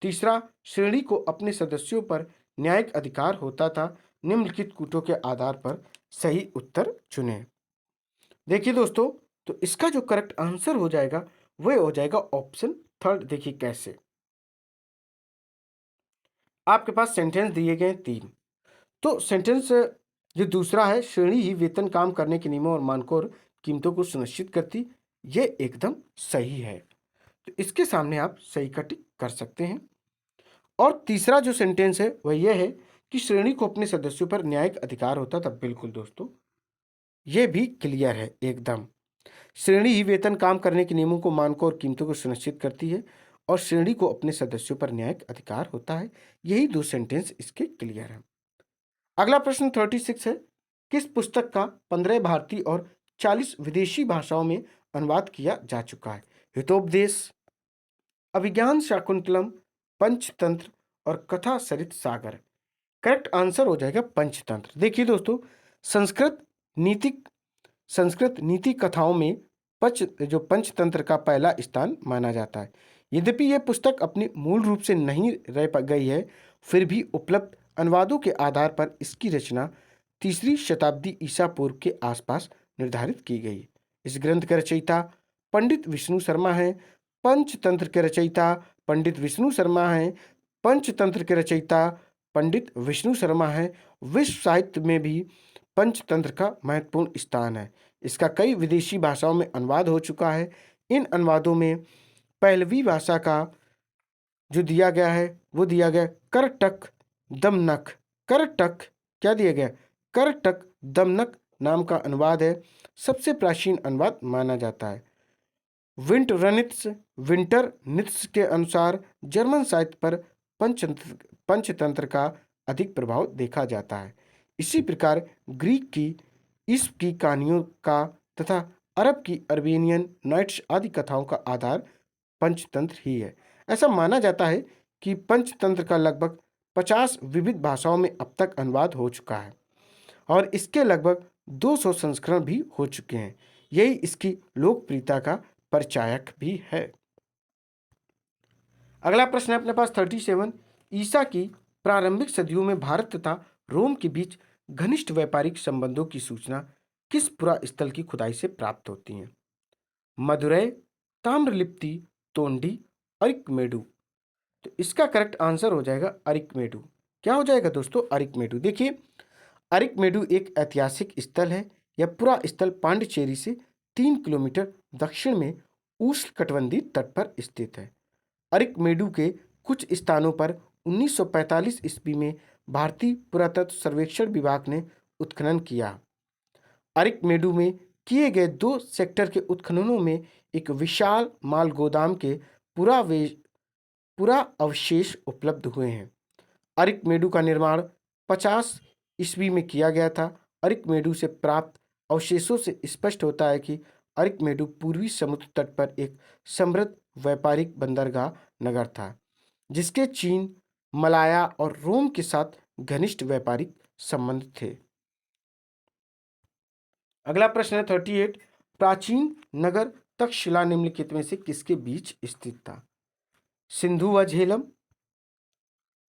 तीसरा, श्रेणी को अपने सदस्यों पर न्यायिक अधिकार होता था। निम्नलिखित कूटों के आधार पर सही उत्तर चुनें। देखिए दोस्तों, तो इसका जो करेक्ट आंसर हो जाएगा वह हो जाएगा ऑप्शन थर्ड। देखिए कैसे, आपके पास सेंटेंस दिए गए 3। तो सेंटेंस जो दूसरा है, श्रेणी ही वेतन, काम करने के नियमों और मानकों और कीमतों को सुनिश्चित करती, ये एकदम सही है। तो इसके सामने आप सही का टिक कर सकते हैं। और तीसरा जो सेंटेंस है वह यह है कि श्रेणी को अपने सदस्यों पर न्यायिक अधिकार होता था। बिल्कुल दोस्तों, यह भी क्लियर है एकदम। श्रेणी ही वेतन, काम करने के नियमों को, मानकों और कीमतों को सुनिश्चित करती है और श्रेणी को अपने सदस्यों पर न्यायिक अधिकार होता है। यही दो सेंटेंस इसके क्लियर है। अगला प्रश्न 36 है। किस पुस्तक का 15 भारतीय और 40 विदेशी भाषाओं में अनुवाद किया जा चुका है? हितोपदेश, अभिज्ञान शाकुंतलम, पंचतंत्र और कथा सरित सागर। करेक्ट आंसर हो जाएगा पंचतंत्र। देखिए दोस्तों, संस्कृत नीति संस्कृत नीति कथाओं में पंचतंत्र का पहला स्थान माना जाता है। यद्यपि यह पुस्तक अपने मूल रूप से नहीं रह गई है, फिर भी उपलब्ध अनुवादों के आधार पर इसकी रचना 3री शताब्दी ईसा पूर्व के आसपास निर्धारित की गई। इस ग्रंथ के रचयिता पंडित विष्णु शर्मा हैं। पंचतंत्र के रचयिता पंडित विष्णु शर्मा हैं। पंचतंत्र के रचयिता पंडित विष्णु शर्मा हैं। विश्व साहित्य में भी पंचतंत्र का महत्वपूर्ण स्थान है। इसका कई विदेशी भाषाओं में अनुवाद हो चुका है। इन अनुवादों में पहलवी भाषा का जो दिया गया है वो दिया गया करटक दमनक। करटक क्या दिया गया? करटक दमनक नाम का अनुवाद है। सबसे प्राचीन अनुवाद माना जाता है। विंटर नित्स के अनुसार जर्मन साहित्य पर पंचतंत्र का अधिक प्रभाव देखा जाता है। इसी प्रकार ग्रीक की ईस्प की कहानियों का तथा अरब की अर्मेनियन नाइट्स आदि कथाओं का आधार पंचतंत्र ही है। ऐसा माना जाता है कि पंचतंत्र का लगभग 50 विविध भाषाओं में अब तक अनुवाद हो चुका है और इसके लगभग 200 संस्करण भी हो चुके हैं। यही इसकी लोकप्रियता का परिचायक भी है। अगला प्रश्न है अपने पास 37। ईसा की प्रारंभिक सदियों में भारत तथा रोम के बीच घनिष्ठ व्यापारिक संबंधों की सूचना किस पुरास्थल की खुदाई से प्राप्त होती है? मदुरै, ताम्रलिप्ति, तोंडी, अरिकमेडु। तो इसका करेक्ट आंसर हो जाएगा अरिकमेडु। क्या हो जाएगा दोस्तों? अरिकमेडु। देखिए, अरिकमेडु एक ऐतिहासिक स्थल है। यह पुरा स्थल पांडिचेरी से 3 किलोमीटर दक्षिण में उष्णकटिबंधीय तट पर स्थित है। अरिकमेडु के कुछ स्थानों पर 1945 ईस्वी में भारतीय पुरातत्व सर्वेक्षण विभाग ने उत्खनन किया। अरिकमेडु में किए गए 2 सेक्टर के उत्खननों में एक विशाल माल गोदाम के पुरा अवशेष उपलब्ध हुए हैं। अरिकमेडु का निर्माण 50 ईस्वी में किया गया था। अरिकमेडु से प्राप्त अवशेषों से स्पष्ट होता है कि अरिकमेडु पूर्वी समुद्र तट पर एक समृद्ध व्यापारिक बंदरगाह नगर था, जिसके चीन, मलाया और रोम के साथ घनिष्ठ व्यापारिक संबंध थे। अगला प्रश्न है 38। प्राचीन नगर तक्षशिला निम्नलिखित में से किसके बीच स्थित था? सिंधु व झेलम,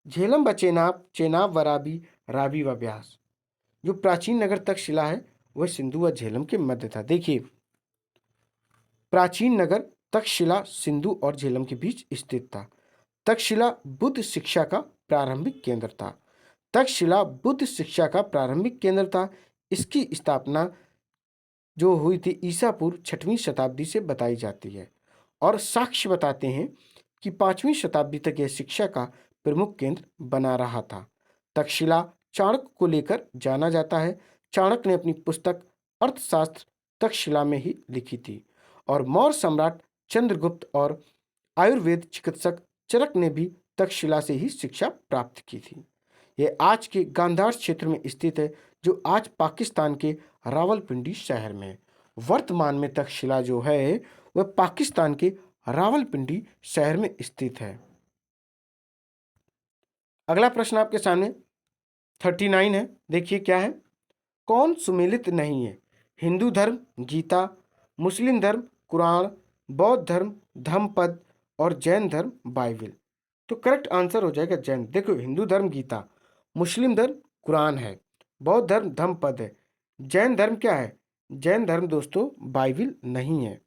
झेलम व चेनाब, चेनाब व रावी, रावी व ब्यास। जो प्राचीन नगर तक्षशिला है वह सिंधु व झेलम के मध्य था। देखिए, प्राचीन नगर तक्षशिला सिंधु और झेलम के बीच स्थित था। तक्षशिला बुद्ध शिक्षा का प्रारंभिक केंद्र था। तक्षशिला बुद्ध शिक्षा का प्रारंभिक केंद्र था। इसकी स्थापना जो हुई थी ईसा पूर्व 6वीं शताब्दी से बताई जाती है और साक्ष्य बताते हैं कि 5वीं शताब्दी तक यह शिक्षा का प्रमुख केंद्र बना रहा था। तक्षशिला चाणक्य को लेकर जाना जाता है। चाणक्य ने अपनी पुस्तक अर्थशास्त्र तक्षशिला में ही लिखी थी और मौर्य सम्राट चंद्रगुप्त और आयुर्वेद चिकित्सक चरक ने भी तक्षशिला से ही शिक्षा प्राप्त की थी। यह आज के गांधार क्षेत्र में स्थित है, जो आज पाकिस्तान के रावलपिंडी शहर में है। वर्तमान में तक्षशिला जो है वह पाकिस्तान के रावलपिंडी शहर में स्थित है। अगला प्रश्न आपके सामने 39 है। देखिए क्या है। कौन सुमेलित नहीं है? हिंदू धर्म गीता, मुस्लिम धर्म कुरान, बौद्ध धर्म धम्मपद और जैन धर्म बाइबिल। तो करेक्ट आंसर हो जाएगा जैन। देखो, हिंदू धर्म गीता, मुस्लिम धर्म कुरान है, बौद्ध धर्म धम्मपद है, जैन धर्म क्या है? जैन धर्म दोस्तों बाइबिल नहीं है।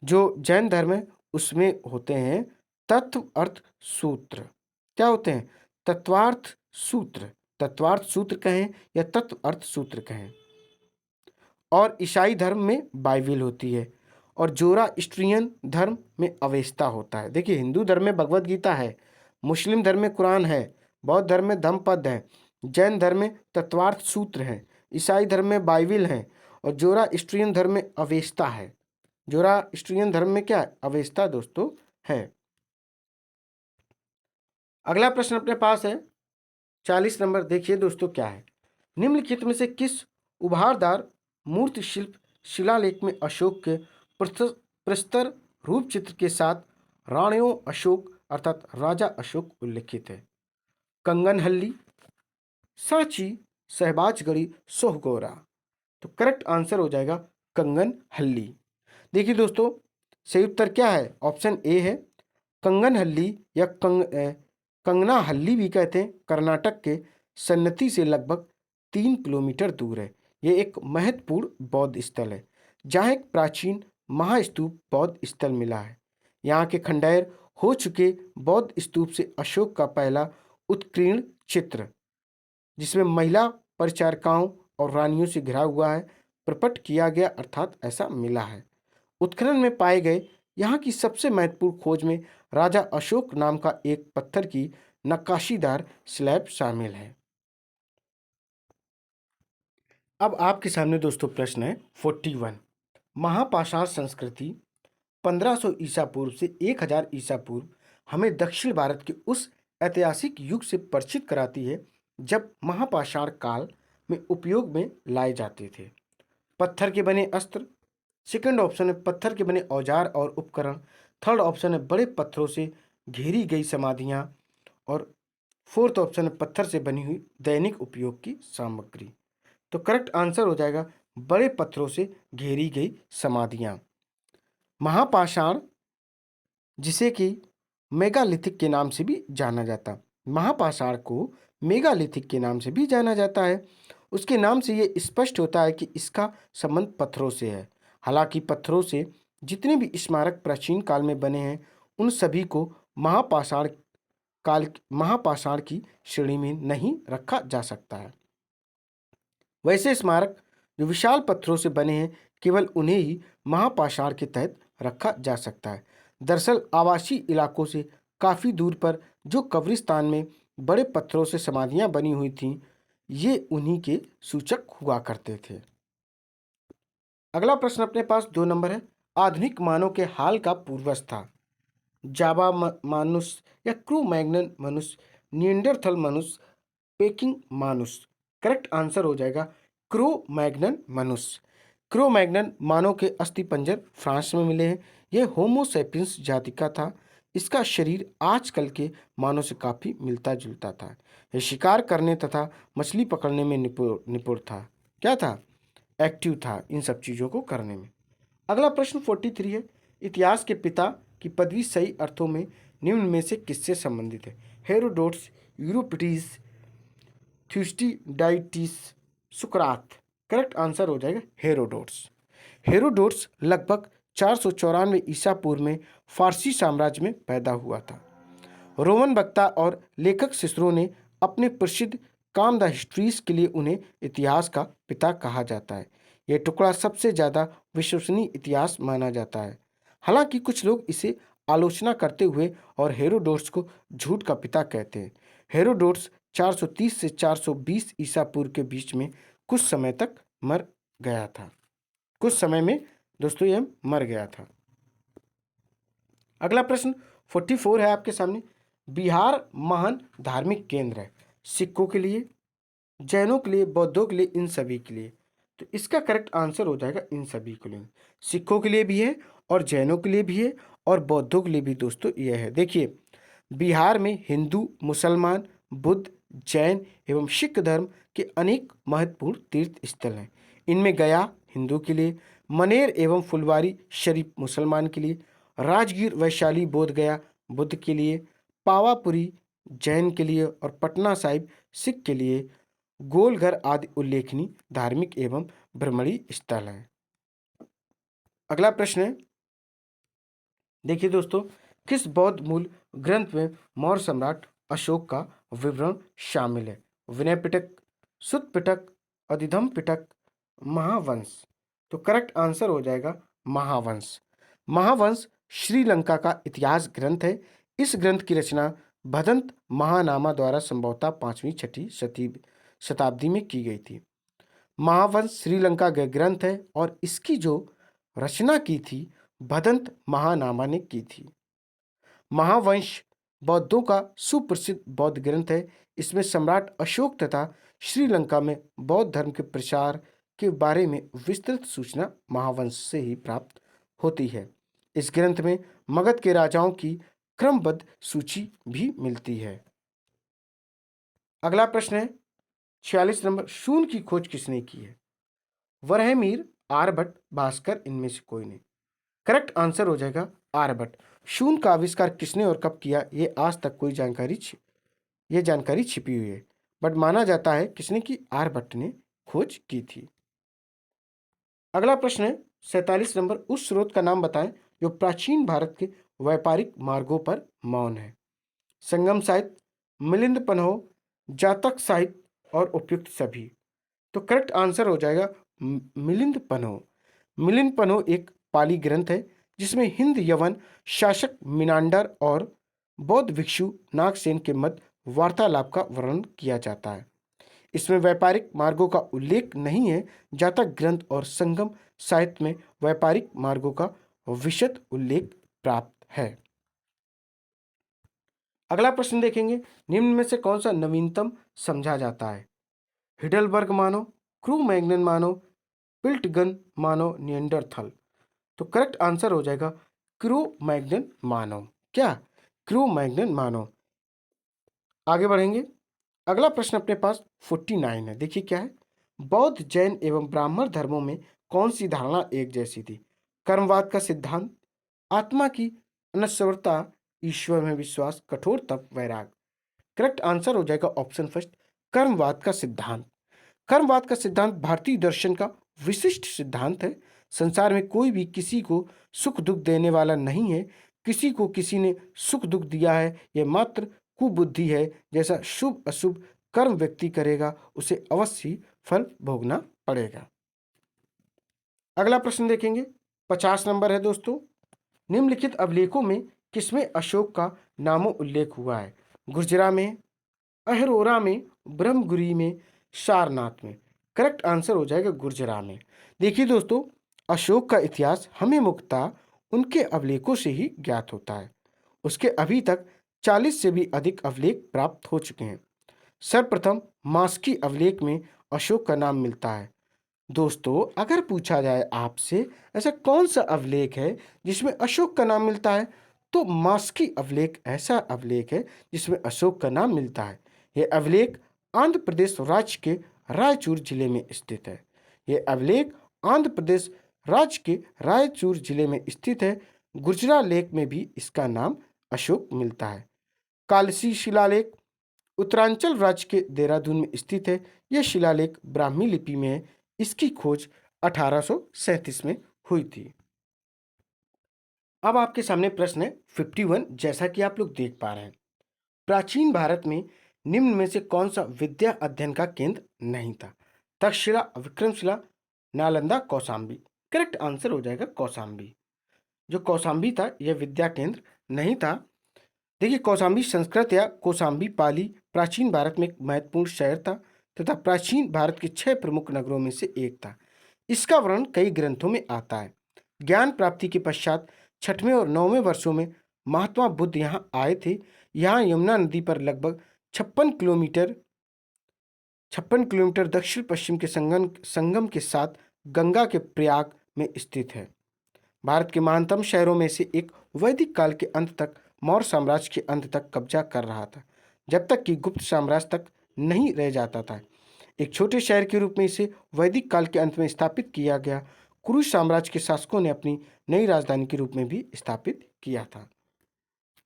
जो जैन धर्म है उसमें होते हैं तत्व अर्थ सूत्र। क्या होते हैं? तत्वार्थ सूत्र। तत्वार्थ सूत्र कहें या तत्व अर्थ सूत्र कहें। और ईसाई धर्म में बाइबिल होती है और जोरास्ट्रियन धर्म में अवेस्ता होता है। देखिए, हिंदू धर्म में भगवत गीता है, मुस्लिम धर्म में कुरान है, बौद्ध धर्म में धम्मपद है, जैन धर्म में तत्वार्थ सूत्र है, ईसाई धर्म में बाइबिल है और जोरास्ट्रियन धर्म में अवेस्ता है। जोरास्ट्रियन धर्म में क्या है? अवेस्ता दोस्तों है। अगला प्रश्न अपने पास है 40 नंबर। देखिए दोस्तों क्या है। निम्नलिखित में से किस उभारदार मूर्ति शिल्प शिलालेख में अशोक के प्रस्तर रूप चित्र के साथ राणियों अशोक अर्थात राजा अशोक उल्लिखित है? कंगनहल्ली, सांची, सहबाजगढ़ी, सोहगोरा। तो करेक्ट आंसर हो जाएगा कंगनहल्ली। देखिए दोस्तों, सही उत्तर क्या है? ऑप्शन ए है कंगनहल्ली या कंगनाहल्ली भी कहते हैं। कर्नाटक के सन्नती से लगभग 3 किलोमीटर दूर है। यह एक महत्वपूर्ण बौद्ध स्थल है जहाँ एक प्राचीन महास्तूप बौद्ध स्थल मिला है। यहाँ के खंडेर हो चुके बौद्ध स्तूप से अशोक का पहला उत्कीर्ण चित्र, जिसमें महिला परिचारिकाओं और रानियों से घिरा हुआ है, प्रकट किया गया अर्थात ऐसा मिला है। उत्खनन में पाए गए यहाँ की सबसे महत्वपूर्ण खोज में राजा अशोक नाम का एक पत्थर की नक्काशीदार स्लैब शामिल है। अब आपके सामने दोस्तों प्रश्न है 41। महापाषाण संस्कृति 1500 ईसा पूर्व से 1000 ईसा पूर्व हमें दक्षिण भारत के उस ऐतिहासिक युग से परिचित कराती है जब महापाषाण काल में उपयोग में लाए जाते थे पत्थर के बने अस्त्र। सेकंड ऑप्शन है पत्थर के बने औजार और उपकरण। थर्ड ऑप्शन है बड़े पत्थरों से घेरी गई समाधियाँ और फोर्थ ऑप्शन है पत्थर से बनी हुई दैनिक उपयोग की सामग्री। तो करेक्ट आंसर हो जाएगा बड़े पत्थरों से घेरी गई समाधियाँ। महापाषाण, जिसे कि मेगालिथिक के नाम से भी जाना जाता, महापाषाण को मेगालिथिक के नाम से भी जाना जाता है। उसके नाम से ये स्पष्ट होता है कि इसका संबंध पत्थरों से है। हालांकि पत्थरों से जितने भी स्मारक प्राचीन काल में बने हैं उन सभी को महापाषाण की श्रेणी में नहीं रखा जा सकता है। वैसे स्मारक जो विशाल पत्थरों से बने हैं केवल उन्हें ही महापाषाण के तहत रखा जा सकता है। दरअसल आवासीय इलाकों से काफ़ी दूर पर जो कब्रिस्तान में बड़े पत्थरों से समाधियां बनी हुई थीं, ये उन्हीं के सूचक हुआ करते थे। अगला प्रश्न अपने पास 2 नंबर है। आधुनिक मानव के हाल का पूर्वज था। जावा मानुस या क्रो मैग्नन मनुष्य, निएंडरथल मनुष्य, पेकिंग मानुस। करेक्ट आंसर हो जाएगा क्रो मैग्नन मनुष्य। क्रो मैग्नन मानव के अस्थिपंजर फ्रांस में मिले हैं। यह होमो सैपियंस जाति का था। इसका शरीर आजकल के मानव से काफी मिलता जुलता था। यह शिकार करने तथा मछली पकड़ने में निपुण था। क्या था? एक्टिव था इन सब चीजों को करने में। अगला प्रश्न 43 है। इतिहास के पिता की पदवी सही अर्थों में निम्न में से किससे संबंधित है? हेरोडोट्स, यूरोपिडीज, थ्यूस्टिडाइटिस, सुकरात। करेक्ट आंसर हो जाएगा हेरोडोट्स। हेरोडोट्स लगभग 494 ईसा पूर्व में फारसी साम्राज्य में पैदा हुआ था। रोमन वक्ता और लेखक सिसरो ने अपने प्रसिद्ध काम द हिस्ट्रीज के लिए उन्हें इतिहास का पिता कहा जाता है। यह टुकड़ा सबसे ज़्यादा विश्वसनीय इतिहास माना जाता है। हालांकि कुछ लोग इसे आलोचना करते हुए और हेरोडोट्स को झूठ का पिता कहते हैं। हेरोडोट्स 430 से 420 ईसा पूर्व के बीच में कुछ समय तक मर गया था। कुछ समय में दोस्तों यह मर गया था। अगला प्रश्न 44 है आपके सामने। बिहार महान धार्मिक केंद्र है। सिखों के लिए, जैनों के लिए, बौद्धों के लिए, इन सभी के लिए। तो इसका करेक्ट आंसर हो जाएगा इन सभी के लिए। सिखों के लिए भी है और जैनों के लिए भी है और बौद्धों के लिए भी दोस्तों यह है। देखिए, बिहार में हिंदू, मुसलमान, बुद्ध, जैन एवं सिख धर्म के अनेक महत्वपूर्ण तीर्थ स्थल हैं। इनमें गया हिंदू के लिए, मनेर एवं फुलवारी शरीफ मुसलमान के लिए, राजगीर वैशाली बोध गया बुद्ध के लिए, पावापुरी जैन के लिए और पटना साहिब सिख के लिए। गोलघर आदि उल्लेखनीय धार्मिक एवं भ्रमणीय स्थल हैं। अगला प्रश्न है, देखिए दोस्तों, किस बौद्ध मूल ग्रंथ में मौर्य सम्राट अशोक का विवरण शामिल है? विनय पिटक, सुत्त पिटक, अधिधम पिटक, महावंश। तो करेक्ट आंसर हो जाएगा महावंश। महावंश श्रीलंका का इतिहास ग्रंथ है। इस ग्रंथ की रचना भदंत महानामा द्वारा संभवतः 5वीं-6वीं शताब्दी में की गई थी। महावंश श्रीलंका का ग्रंथ है और इसकी जो रचना की थी भदंत महानामा ने की थी। महावंश बौद्धों का सुप्रसिद्ध बौद्ध ग्रंथ है। इसमें सम्राट अशोक तथा श्रीलंका में बौद्ध धर्म के प्रचार के बारे में विस्तृत सूचना महावंश से ही प्राप्त होती है। इस ग्रंथ में मगध के राजाओं की क्रमबद्ध सूची भी मिलती है। अगला प्रश्न है 46 नंबर। शून्य की खोज किसने की है? वरहमीर, आर्यभट्ट, भास्कर, इनमें से कोई नहीं। करेक्ट आंसर हो जाएगा आर्यभट्ट। शून्य का आविष्कार किसने और कब किया, ये आज तक कोई जानकारी छिपी हुई है, बट माना जाता है किसने की? आर्यभट्ट ने खोज की थी। अगला प्रश्न है 47 नंबर। उस स्रोत का नाम बताएं जो प्राचीन भारत के व्यापारिक मार्गों पर मौन है। संगम साहित्य, मिलिंद पन्हो, जातक साहित्य और उपयुक्त सभी। तो करेक्ट आंसर हो जाएगा मिलिंद पन्हो। मिलिंद पन्हो एक पाली ग्रंथ है जिसमें हिंद यवन शासक मिनांडर और बौद्ध भिक्षु नागसेन के मध्य वार्तालाप का वर्णन किया जाता है। इसमें व्यापारिक मार्गों का उल्लेख नहीं है। जातक ग्रंथ और संगम साहित्य में व्यापारिक मार्गों का विशद उल्लेख प्राप्त है। अगला प्रश्न देखेंगे, निम्न में से कौन सा नवीनतम समझा जाता है? हिडलबर्ग मानव, क्रू मैग्नन मानव, पिल्टगन मानव, निएंडरथल। तो करेक्ट आंसर हो जाएगा क्रू मैग्नन मानव। क्या? क्रू मैग्नन मानव। आगे बढ़ेंगे। अगला प्रश्न अपने पास 49 है। देखिए क्या है। बौद्ध, जैन एवं ब्राह्मण धर्मों में कौन सी धारणा एक जैसी थी? कर्मवाद का सिद्धांत, आत्मा की अनश्वरता, ईश्वर में विश्वास, कठोर तप, वैराग। करेक्ट आंसर हो जाएगा ऑप्शन फर्स्ट, कर्मवाद का सिद्धांत। कर्मवाद का सिद्धांत भारतीय दर्शन का विशिष्ट सिद्धांत है। संसार में कोई भी किसी को सुख दुख देने वाला नहीं है। किसी को किसी ने सुख दुख दिया है, यह मात्र कुबुद्धि है। जैसा शुभ अशुभ कर्म व्यक्ति करेगा उसे अवश्य फल भोगना पड़ेगा। अगला प्रश्न देखेंगे, 50 नंबर है दोस्तों। निम्नलिखित अभिलेखों में किसमें अशोक का नामो उल्लेख हुआ है? गुर्जरा में, अहरोरा में, ब्रह्मगिरी में, सारनाथ में। करेक्ट आंसर हो जाएगा गुर्जरा में। देखिए दोस्तों, अशोक का इतिहास हमें मुख्यतः उनके अभिलेखों से ही ज्ञात होता है। उसके अभी तक 40 से भी अधिक अभिलेख प्राप्त हो चुके हैं। सर्वप्रथम मास्की अभिलेख में अशोक का नाम मिलता है। दोस्तों, अगर पूछा जाए आपसे ऐसा कौन सा अभिलेख है जिसमें अशोक का नाम मिलता है, तो मास्की अभिलेख ऐसा अभिलेख है जिसमें अशोक का नाम मिलता है। यह अभिलेख आंध्र प्रदेश राज्य के रायचूर जिले में स्थित है। यह अभिलेख आंध्र प्रदेश राज्य के रायचूर जिले में स्थित है। गुजरा लेक में भी इसका नाम अशोक मिलता है। कालसी शिलालेख उत्तरांचल राज्य के देहरादून में स्थित है। यह शिलालेख ब्राह्मी लिपि में है। इसकी खोज 1837 में हुई थी। अब आपके सामने प्रश्न है 51, जैसा कि आप लोग देख पा रहे हैं। प्राचीन भारत में निम्न में से कौन सा विद्या अध्ययन का केंद्र नहीं था? तक्षशिला, विक्रमशिला, नालंदा, कौशाम्बी। करेक्ट आंसर हो जाएगा कौशाम्बी। जो कौशाम्बी था यह विद्या केंद्र नहीं था। देखिए, कौशाम्बी संस्कृत या कौशाम्बी पाली प्राचीन भारत में एक महत्वपूर्ण शहर था तथा प्राचीन भारत के 6 प्रमुख नगरों में से एक था। इसका वर्णन कई ग्रंथों में आता है। ज्ञान प्राप्ति के पश्चात 6वें और 9वें वर्षों में महात्मा बुद्ध यहाँ आए थे। यहाँ यमुना नदी पर लगभग 56 किलोमीटर दक्षिण पश्चिम के संगम के साथ गंगा के प्रयाग में स्थित है। भारत के महानतम शहरों में से एक वैदिक काल के अंत तक मौर्य साम्राज्य के अंत तक कब्जा कर रहा था, जब तक कि गुप्त साम्राज्य तक नहीं रह जाता था। एक छोटे शहर के रूप में इसे वैदिक काल के अंत में स्थापित किया गया। कुरुश साम्राज्य के शासकों ने अपनी नई राजधानी के रूप में भी स्थापित किया था।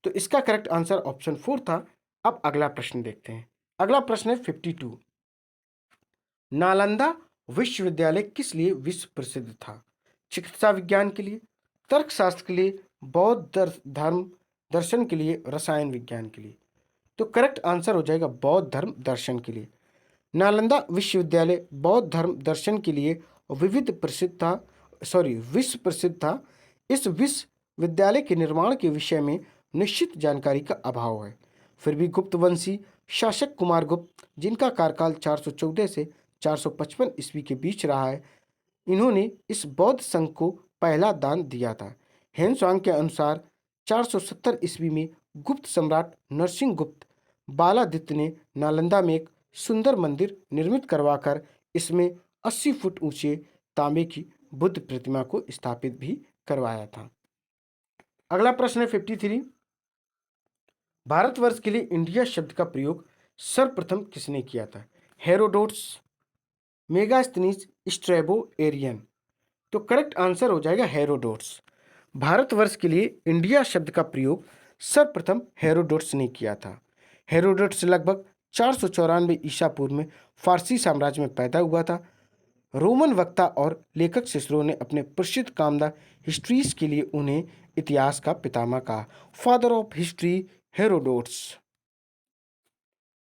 तो इसका करेक्ट आंसर ऑप्शन 4 था। अब अगला प्रश्न देखते हैं। अगला प्रश्न है 52। नालंदा विश्वविद्यालय किस लिए विश्व प्रसिद्ध था? चिकित्सा विज्ञान के लिए, तर्कशास्त्र के लिए, बौद्ध धर्म दर्शन के लिए, रसायन विज्ञान के लिए। तो करेक्ट आंसर हो जाएगा बौद्ध धर्म दर्शन के लिए। नालंदा विश्वविद्यालय बौद्ध धर्म दर्शन के लिए विश्व प्रसिद्ध था। इस विश्वविद्यालय के निर्माण के विषय में निश्चित जानकारी का अभाव है। फिर भी गुप्तवंशी शासक कुमारगुप्त, जिनका कार्यकाल 414 से 455 ईस्वी के बीच रहा है, इन्होंने इस बौद्ध संघ को पहला दान दिया था। हेनसांग के अनुसार 470 ईस्वी में गुप्त सम्राट नरसिंह गुप्त बालादित्य ने नालंदा में एक सुंदर मंदिर निर्मित करवाकर इसमें 80 फुट ऊंचे तांबे की बुद्ध प्रतिमा को स्थापित भी करवाया था। अगला प्रश्न है 53। भारतवर्ष के लिए इंडिया शब्द का प्रयोग सर्वप्रथम किसने किया था? Herodotus, Megasthenes, Strabo, Arrian. तो करेक्ट आंसर हो जाएगा हेरोडोट्स। भारतवर्ष के लिए इंडिया शब्द का प्रयोग सर्वप्रथम हेरोडोट्स ने किया था। हेरोडोट्स लगभग 494 ईसा पूर्व में फारसी साम्राज्य में पैदा हुआ था। रोमन वक्ता और लेखक सिसरो ने अपने प्रसिद्ध कामदा हिस्ट्रीज के लिए उन्हें इतिहास का पितामह कहा। Father of history Herodotus.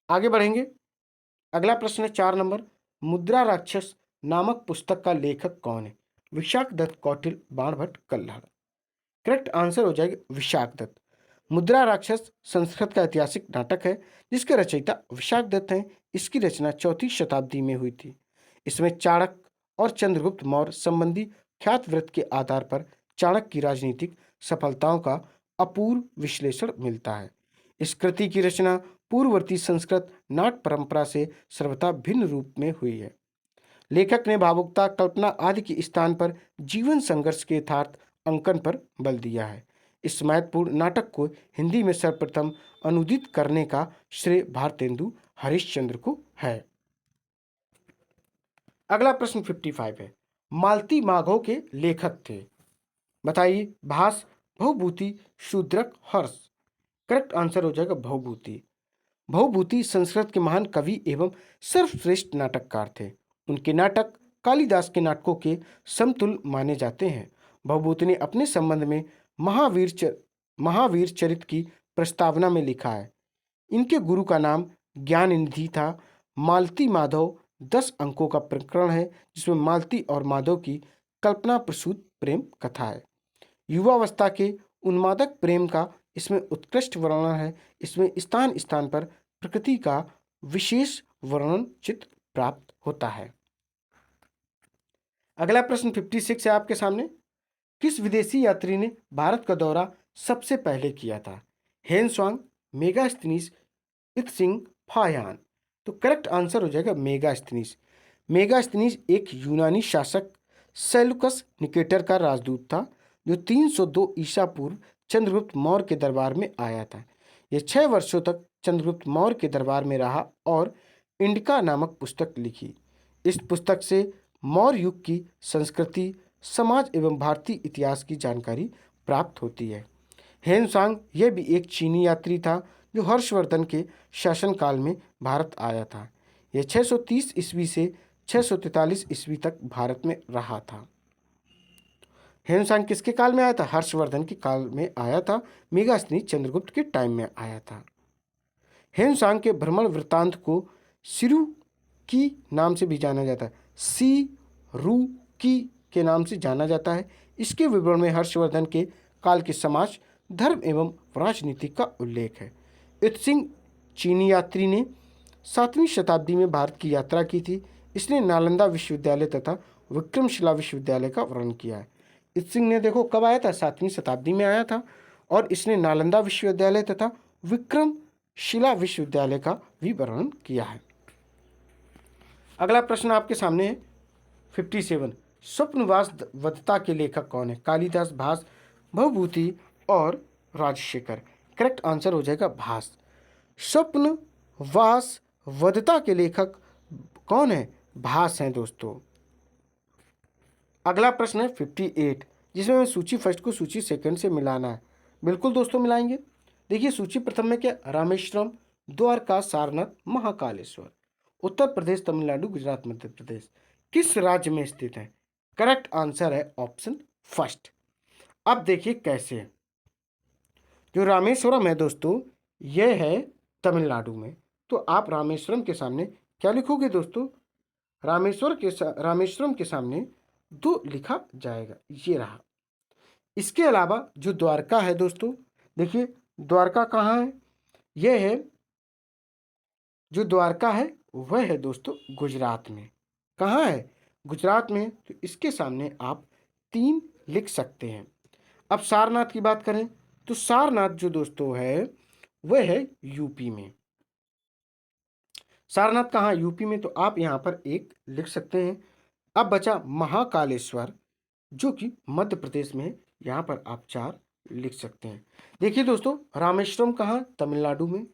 आगे बढ़ेंगे। अगला प्रश्न है 4 नंबर। मुद्रा राक्षस नामक पुस्तक का लेखक कौन है? विशाख दत्त, कौटिल्य, बाणभट्ट, कल्हड़। करेक्ट आंसर हो जाएगा विशाख दत्त। मुद्रा राक्षस संस्कृत का ऐतिहासिक नाटक है जिसके रचयिता विशाख दत्त हैं। इसकी रचना 4वीं शताब्दी में हुई थी। इसमें चाणक्य और चंद्रगुप्त मौर्य संबंधी ख्यात वृत्त के आधार पर चाणक्य की राजनीतिक सफलताओं का अपूर्व विश्लेषण मिलता है। इस कृति की रचना पूर्ववर्ती संस्कृत नाट्य परंपरा से सर्वथा भिन्न रूप में हुई है। लेखक ने भावुकता, कल्पना आदि के स्थान पर जीवन संघर्ष के यथार्थ अंकन पर बल दिया है। इस महत्वपूर्ण नाटक को हिंदी में सर्वप्रथम अनुदित करने का श्रेय भारतेंदु हरिश्चंद्र को है। अगला प्रश्न 55 है। मालती माघव के लेखक थे? बताइए। भास, भवभूति, शूद्रक, हर्ष। करेक्ट आंसर हो जाएगा भवभूति। भवभूति संस्कृत के महान कवि एवं सर्वश्रेष्ठ नाटककार थे। उनके नाटक कालिदास के नाटकों के समतुल्य माने जाते हैं। भवभूति ने अपने संबंध में महावीर चरित की प्रस्तावना में लिखा है। इनके गुरु का नाम ज्ञाननिधि था। मालती माधव 10 अंकों का प्रकरण है जिसमें मालती और माधव की कल्पना प्रसूत प्रेम कथा है। युवावस्था के उन्मादक प्रेम का इसमें उत्कृष्ट वर्णन है। इसमें स्थान स्थान पर प्रकृति का विशेष वर्णन चित्र प्राप्त होता है। अगला प्रश्न 56 है आपके सामने। किस विदेशी यात्री ने भारत का दौरा सबसे पहले किया था? हेनस्वांग, मेगास्थनीज, इत्सिंग, फाह्यान। तो करेक्ट आंसर हो जाएगा मेगास्थनीज। मेगास्थनीज एक यूनानी शासक सेल्यूकस निकेटर का राजदूत था जो 302 ईसा पूर्व चंद्रगुप्त मौर्य के दरबार में आया था। यह 6 वर्षों तक चंद्रगुप्त मौर्य के दरबार में रहा और इंडिका नामक पुस्तक लिखी। इस पुस्तक से मौर्य युग की संस्कृति, समाज एवं भारतीय इतिहास की जानकारी प्राप्त होती है। हेनसांग यह भी एक चीनी यात्री था जो हर्षवर्धन के शासनकाल में भारत आया था। यह 630 ईस्वी से 643 ईस्वी तक भारत में रहा था। हेनसांग किसके काल में आया था? हर्षवर्धन के काल में आया था। मेगास्थनीज चंद्रगुप्त के टाइम में आया था। हेनसांग के भ्रमण वृत्तांत को सिरू की नाम से भी जाना जाता है। सी रू की के नाम से जाना जाता है। इसके विवरण में हर्षवर्धन के काल के समाज, धर्म एवं राजनीति का उल्लेख है। इत्सिंग चीनी यात्री ने 7वीं शताब्दी में भारत की यात्रा की थी। इसने नालंदा विश्वविद्यालय तथा विक्रमशिला विश्वविद्यालय का वर्णन किया है। इत्सिंग ने देखो कब आया था? 7वीं शताब्दी में आया था और इसने नालंदा विश्वविद्यालय तथा विक्रमशिला विश्वविद्यालय का भी वर्णन किया है। अगला प्रश्न आपके सामने है 57। स्वप्नवासवदत्ता के लेखक कौन है? कालिदास, भास, भवभूति और राजशेखर। करेक्ट आंसर हो जाएगा भास। स्वप्नवासवदत्ता के लेखक कौन है? भास हैं दोस्तों। अगला प्रश्न है 58 जिसमें हमें सूची फर्स्ट को सूची सेकंड से मिलाना है। बिल्कुल दोस्तों मिलाएंगे। देखिए सूची प्रथम में क्या? रामेश्वरम, द्वारका, सारनाथ, महाकालेश्वर। उत्तर प्रदेश, तमिलनाडु, गुजरात, मध्य प्रदेश। किस राज्य में स्थित है? करेक्ट आंसर है ऑप्शन फर्स्ट। अब देखिए कैसे। जो रामेश्वरम है दोस्तों यह है तमिलनाडु में। तो आप रामेश्वरम के सामने क्या लिखोगे दोस्तों? रामेश्वरम के सामने 2 लिखा जाएगा, ये रहा। इसके अलावा जो द्वारका है दोस्तों, देखिए द्वारका कहाँ है? यह है, जो द्वारका है वह है दोस्तों गुजरात में। कहाँ है? गुजरात में। तो इसके सामने आप 3 लिख सकते हैं। अब सारनाथ की बात करें तो सारनाथ जो दोस्तों है वह है यूपी में। सारनाथ कहाँ? यूपी में। तो आप यहाँ पर 1 लिख सकते हैं। अब बचा महाकालेश्वर जो कि मध्य प्रदेश में है। यहाँ पर आप 4 लिख सकते हैं। देखिए दोस्तों रामेश्वरम कहाँ? तमिलनाडु में।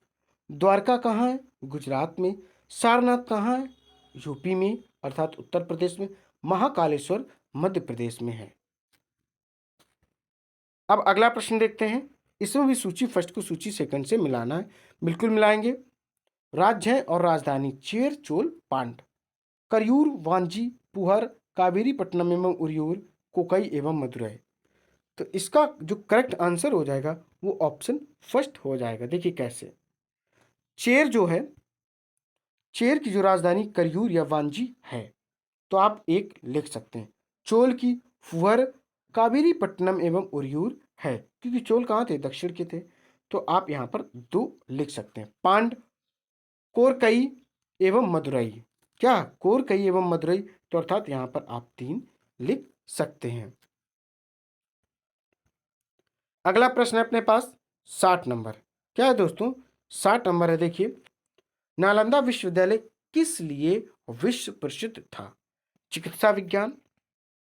द्वारका कहाँ है? गुजरात में। सारनाथ कहाँ है? यूपी में अर्थात उत्तर प्रदेश में। महाकालेश्वर मध्य प्रदेश में है। अब अगला प्रश्न देखते हैं। इसमें भी सूची फर्स्ट को सूची सेकंड से मिलाना है। बिल्कुल मिलाएंगे। राज्य है और राजधानी चेर, चोल, पांड, करयूर, वांजी, पुहर, कावेरीपट्टनम एवं उरियूर, कोकई एवं मदुरई। तो इसका जो करेक्ट आंसर हो जाएगा वो ऑप्शन फर्स्ट हो जाएगा। देखिए कैसे। चेर जो है, चेर की जो राजधानी करयूर या वांजी है तो आप 1 लिख सकते हैं। चोल की फुहर, कावेरीपट्टनम एवं उरियूर है क्योंकि चोल कहाँ थे? दक्षिण के थे। तो आप यहाँ पर 2 लिख सकते हैं। पांड, कोरकई एवं मदुरई। क्या? कोरकई एवं मदुरई। तो अर्थात यहाँ पर आप 3 लिख सकते हैं। अगला प्रश्न है अपने पास 60 नंबर। क्या है दोस्तों? 60 नंबर है। देखिए नालंदा विश्वविद्यालय किस लिए विश्व प्रसिद्ध था? चिकित्सा विज्ञान,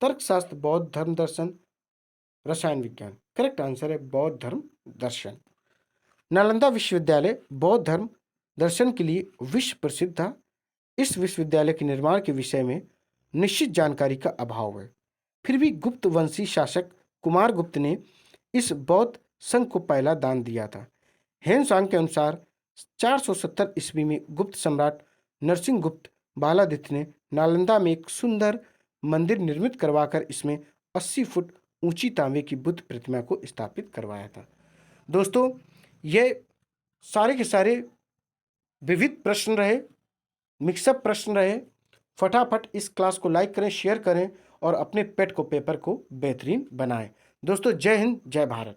तर्कशास्त्र, बौद्ध धर्म दर्शन, रसायन विज्ञान। करेक्ट आंसर है बौद्ध धर्म दर्शन। नालंदा विश्वविद्यालय बौद्ध धर्म दर्शन के लिए विश्व प्रसिद्ध था। इस विश्वविद्यालय के निर्माण के विषय में निश्चित जानकारी का अभाव है। फिर भी गुप्त वंशी शासक कुमार गुप्त ने इस बौद्ध संघ को पहला दान दिया था। हेनसांग के अनुसार 470 ईस्वी में गुप्त सम्राट नरसिंह गुप्त बालादित्य ने नालंदा में एक सुंदर मंदिर निर्मित करवाकर इसमें 80 फुट ऊंची तांबे की बुद्ध प्रतिमा को स्थापित करवाया था। दोस्तों ये सारे के सारे विविध प्रश्न रहे, मिक्सअप प्रश्न रहे। फटाफट इस क्लास को लाइक करें, शेयर करें और अपने पेट को पेपर को बेहतरीन बनाएं। दोस्तों जय हिंद, जय भारत।